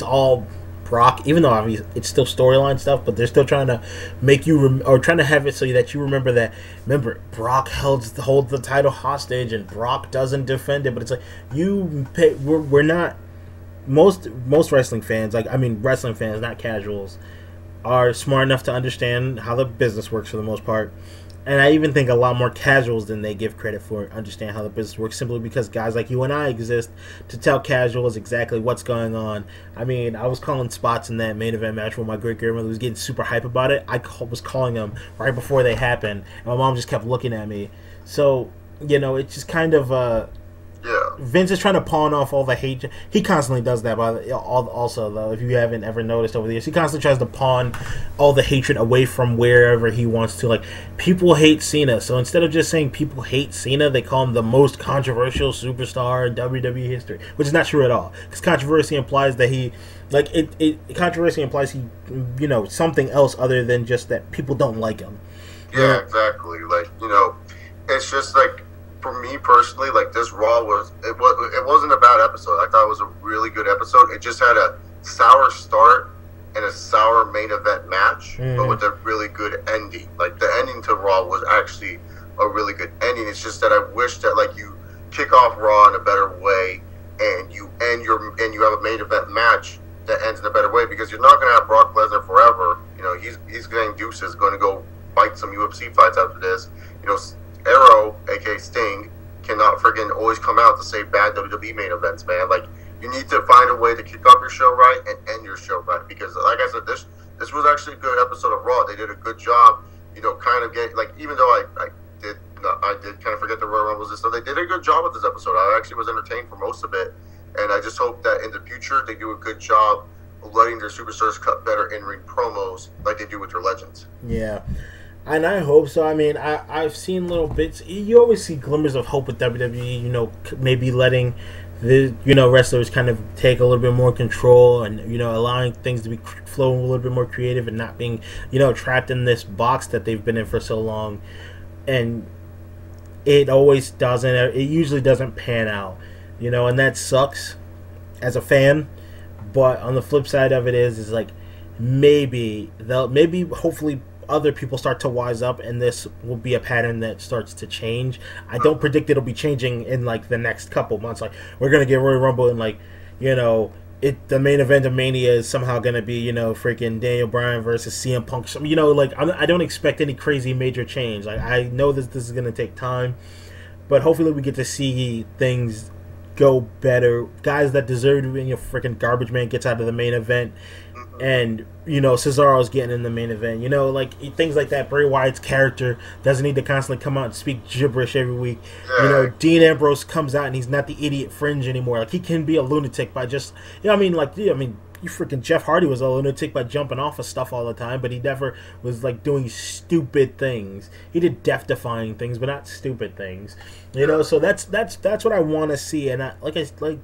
all Brock, even though obviously it's still storyline stuff, but they're still trying to make you or trying to have it so that you remember that. Remember, Brock holds the title hostage, and Brock doesn't defend it. But it's we're not most wrestling fans. Wrestling fans, not casuals, are smart enough to understand how the business works for the most part. And I even think a lot more casuals than they give credit for understand how the business works, simply because guys like you and I exist to tell casuals exactly what's going on. I was calling spots in that main event match where my great-grandmother was getting super hype about it. I was calling them right before they happened, and my mom just kept looking at me. So, it's just kind of... Vince is trying to pawn off all the hate. He constantly does that. Also, though, if you haven't ever noticed over the years, he constantly tries to pawn all the hatred away from wherever he wants to. People hate Cena, so instead of just saying people hate Cena, they call him the most controversial superstar in WWE history, which is not true at all. Because controversy implies that he, controversy implies he, something else other than just that people don't like him. Yeah, exactly. It's just for me personally, this Raw it wasn't a bad episode. I thought it was a really good episode. It just had a sour start and a sour main event match, but with a really good ending. The ending to Raw was actually a really good ending. It's just that I wish that you kick off Raw in a better way, and you have a main event match that ends in a better way, because you're not going to have Brock Lesnar forever. You know, he's getting deuces, going to go fight some UFC fights after this. You know, Arrow, aka Sting, cannot friggin' always come out to say bad WWE main events, man. Like, you need to find a way to kick off your show right and end your show right, because, like I said, this was actually a good episode of Raw. They did a good job, you know, kind of get, like, even though I did kind of forget the Royal Rumbles and stuff, they did a good job with this episode. I actually was entertained for most of it, and I just hope that in the future they do a good job of letting their superstars cut better in-ring promos like they do with their legends. Yeah. And I hope so. I mean, I've seen little bits. You always see glimmers of hope with WWE, you know, maybe letting the, you know, wrestlers kind of take a little bit more control and, you know, allowing things to be flowing a little bit more creative and not being, you know, trapped in this box that they've been in for so long. And it always doesn't. It usually doesn't pan out, you know, and that sucks as a fan. But on the flip side of it is like maybe hopefully other people start to wise up, and this will be a pattern that starts to change. I don't predict it'll be changing in like the next couple months. Like, we're gonna get Royal Rumble and, like, you know, the main event of Mania is somehow gonna be, you know, freaking Daniel Bryan versus CM Punk. You know, like, I don't expect any crazy major change. Like, I know this is gonna take time, but hopefully we get to see things go better. Guys that deserve to be, you know, freaking Garbage Man gets out of the main event. And, you know, Cesaro's getting in the main event. You know, like, things like that. Bray Wyatt's character doesn't need to constantly come out and speak gibberish every week. You know, Dean Ambrose comes out and he's not the idiot fringe anymore. Like, he can be a lunatic by just, you know, I mean, like, you freaking Jeff Hardy was a lunatic by jumping off of stuff all the time, but he never was, like, doing stupid things. He did death-defying things, but not stupid things. You know, so that's what I want to see. And like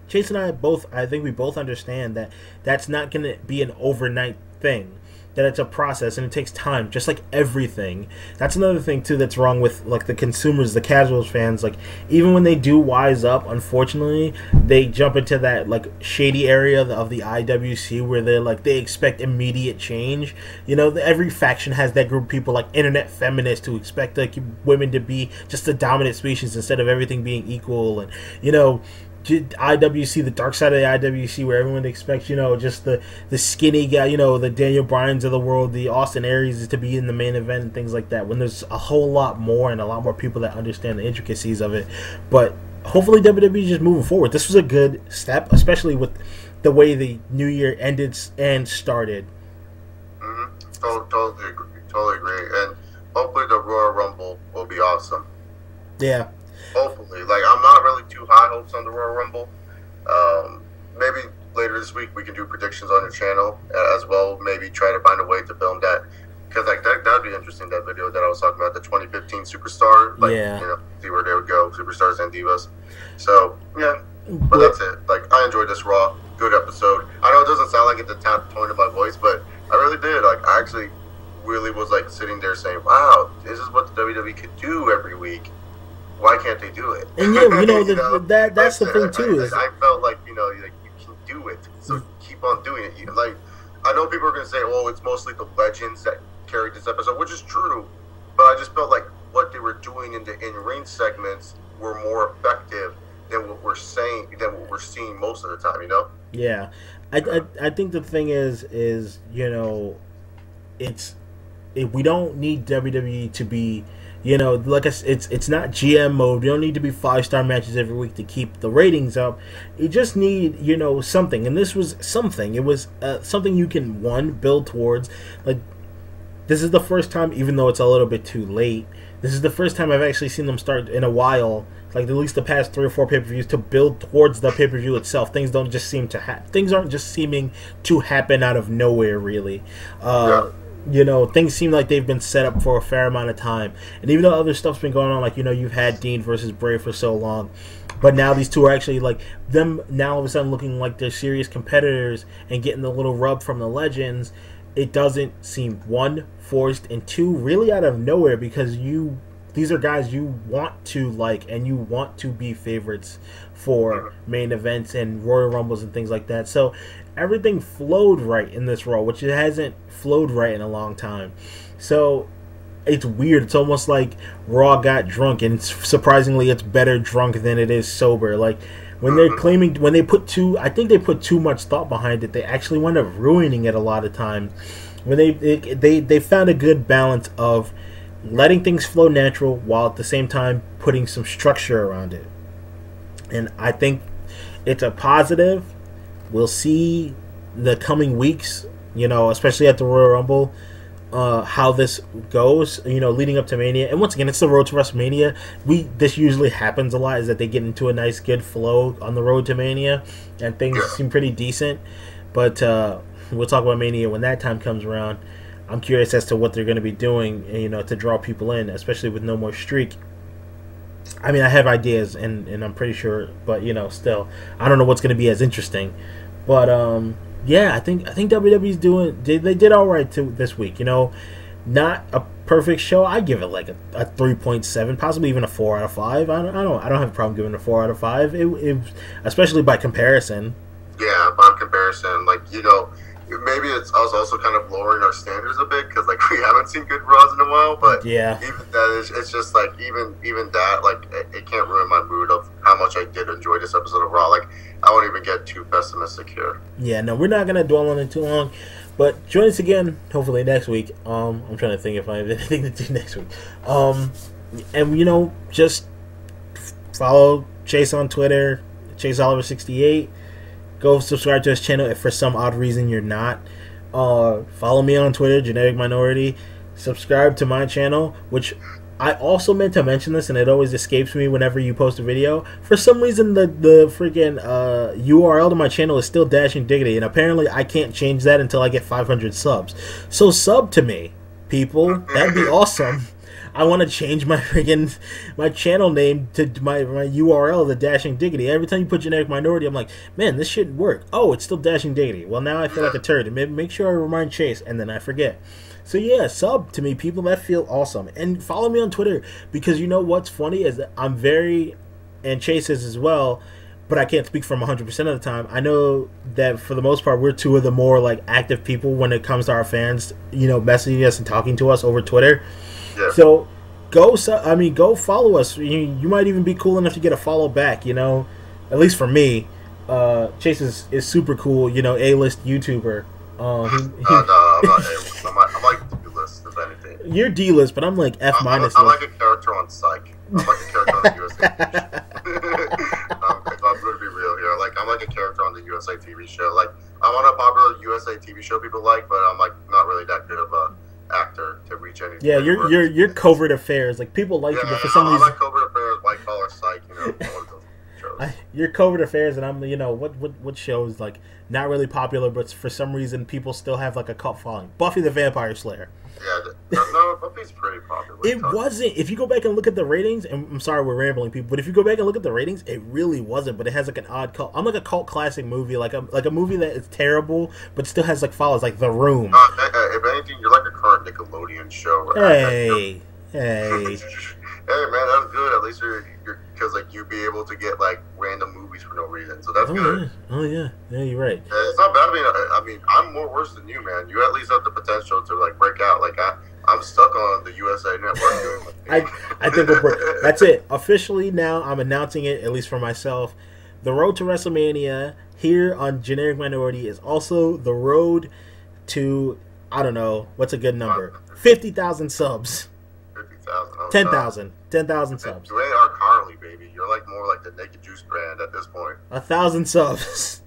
Chase and I think we both understand that that's not going to be an overnight thing. That it's a process and it takes time, just like everything. That's another thing too that's wrong with, like, the consumers, the casuals fans. Like, even when they do wise up, unfortunately, they jump into that, like, shady area of the IWC where they expect immediate change. You know, every faction has that group of people, like internet feminists, who expect, like, women to be just the dominant species instead of everything being equal. And, you know, IWC, the dark side of the IWC, where everyone expects, you know, just the skinny guy, you know, the Daniel Bryans of the world, the Austin Aries to be in the main event and things like that, when there's a whole lot more and a lot more people that understand the intricacies of it. But hopefully WWE is just moving forward. This was a good step, especially with the way the new year ended and started. Totally agree. And hopefully the Royal Rumble will be awesome. Yeah. Hopefully. Like, I'm not really too high hopes on the Royal Rumble. Maybe later this week we can do predictions on your channel as well. Maybe try to find a way to film that. Because, like, that'd be interesting, that video that I was talking about, the 2015 Superstar. Like, yeah. You know, see where they would go, Superstars and Divas. So, yeah. But that's it. Like, I enjoyed this Raw. Good episode. I know it doesn't sound like it's the tone of my voice, but I really did. Like, I actually really was, like, sitting there saying, wow, this is what the WWE could do every week. Why can't they do it? And yeah, you know, that's the thing too. I felt like, you know, like, you can do it, so keep on doing it. Like, I know people are gonna say, "Oh, it's mostly the legends that carried this episode," which is true. But I just felt like what they were doing in the in-ring segments were more effective than what we're seeing most of the time. You know? Yeah, I think the thing is, you know, we don't need WWE to be, you know, like it's not GM mode. You don't need to be 5-star matches every week to keep the ratings up. You just need, you know, something. And this was something. It was something you can, build towards. Like, this is the first time, even though it's a little bit too late, this is the first time I've actually seen them start in a while, like at least the past 3 or 4 pay-per-views, to build towards the pay-per-view itself. Things aren't just seeming to happen out of nowhere, really. You know, things seem like they've been set up for a fair amount of time. And even though other stuff's been going on, like, you know, you've had Dean versus Bray for so long, but now these two are actually, like, them now all of a sudden looking like they're serious competitors and getting the little rub from the legends. It doesn't seem, 1, forced, and 2, really out of nowhere, because these are guys you want to like and you want to be favorites for main events and Royal Rumbles and things like that. So everything flowed right in this Raw, which it hasn't flowed right in a long time. So it's weird. It's almost like Raw got drunk, and surprisingly, it's better drunk than it is sober. Like when they're claiming, when they put I think they put too much thought behind it. They actually wind up ruining it a lot of time. When they found a good balance of letting things flow natural while at the same time putting some structure around it, and I think it's a positive. We'll see the coming weeks, especially at the Royal Rumble, how this goes, leading up to Mania. And once again, it's the road to WrestleMania. This usually happens a lot, is that they get into a nice, good flow on the road to Mania, and things seem pretty decent. But we'll talk about Mania when that time comes around. I'm curious as to what they're going to be doing, to draw people in, especially with no more streak. I mean, I have ideas, and I'm pretty sure, but still, I don't know what's going to be as interesting. But yeah, I think WWE's doing. They did all right this week. Not a perfect show. I give it like a 3.7, possibly even a 4 out of 5. I don't have a problem giving it a 4 out of 5. It especially by comparison. Yeah, by comparison, maybe it's us also kind of lowering our standards a bit because we haven't seen good Raws in a while. But yeah, even that it's just even that it can't ruin my mood of how much I did enjoy this episode of Raw. I won't even get too pessimistic here. Yeah, no, we're not gonna dwell on it too long. But join us again, hopefully next week. I'm trying to think if I have anything to do next week. And just follow Chase on Twitter, ChaseOliver68. Go subscribe to his channel if for some odd reason you're not. Follow me on Twitter, Genetic Minority. Subscribe to my channel, which I also meant to mention this, and it always escapes me whenever you post a video. For some reason, the freaking URL to my channel is still Dashing Diggity, and apparently I can't change that until I get 500 subs. So sub to me, people. That'd be awesome. I want to change my channel name to my URL to Dashing Diggity. Every time you put Genetic Minority, I'm like, man, this shouldn't work. Oh, it's still Dashing Diggity. Well, now I feel like a turd. And make sure I remind Chase, and then I forget. So yeah, sub to me, people. That feel awesome. And follow me on Twitter, because what's funny is that I'm and Chase is as well, but I can't speak from 100% of the time. I know that for the most part, we're two of the more active people when it comes to our fans, messaging us and talking to us over Twitter. Yeah. So go follow us. You might even be cool enough to get a follow back. At least for me, Chase is super cool. A-list YouTuber. No, I'm not A-list. I'm like D-list, if anything. You're D-list, but I'm like F-. I'm like a character on Psych. I'm like a character on the USA TV show. If I'm going to be real here, I'm like a character on the USA TV show. I'm on a popular USA TV show people like, but I'm not really that good of a actor to reach any. Yeah, you're Covert Affairs. People like you, but for some reason, I like Covert Affairs, White Collar Psych. All of those shows. You're Covert Affairs, and I'm what shows not really popular, but for some reason people still have a cult following. Buffy the Vampire Slayer. Yeah, no, Buffy's pretty popular. It wasn't. If you go back and look at the ratings, and I'm sorry we're rambling, people, but if you go back and look at the ratings, it really wasn't. But it has an odd cult. I'm a cult classic movie, like a movie that is terrible, but still has follows, like The Room. If anything, you're like a current Nickelodeon show. Hey. Hey, man, that's good. At least you're because you'd be able to get random movies for no reason, so that's good. Yeah. Oh yeah, you're right. It's not bad. I mean, I'm more worse than you, man. You at least have the potential to break out. I'm stuck on the USA Network. I think that's it. Officially now, I'm announcing it, at least for myself. The road to WrestleMania here on Generic Minority is also the road to, I don't know, what's a good number? 50,000 subs. 10,000. 10,000 subs. You ain't our Carly, baby. You're more like the Naked Juice brand at this point. 1,000 subs.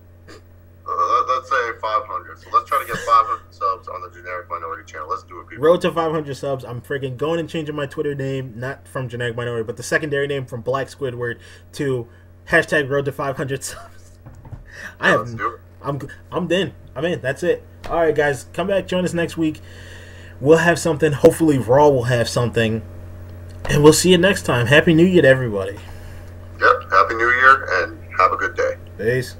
Let's say 500. So let's try to get 500 subs on the Generic Minority channel. Let's do it, people. Road to 500 subs. I'm freaking going and changing my Twitter name, not from Generic Minority, but the secondary name from Black Squidward to #Road to 500 subs. Let's do it. I'm in. That's it. All right, guys, come back, join us next week. We'll have something. Hopefully, Raw will have something. And we'll see you next time. Happy New Year to everybody. Yep. Happy New Year, and have a good day. Peace.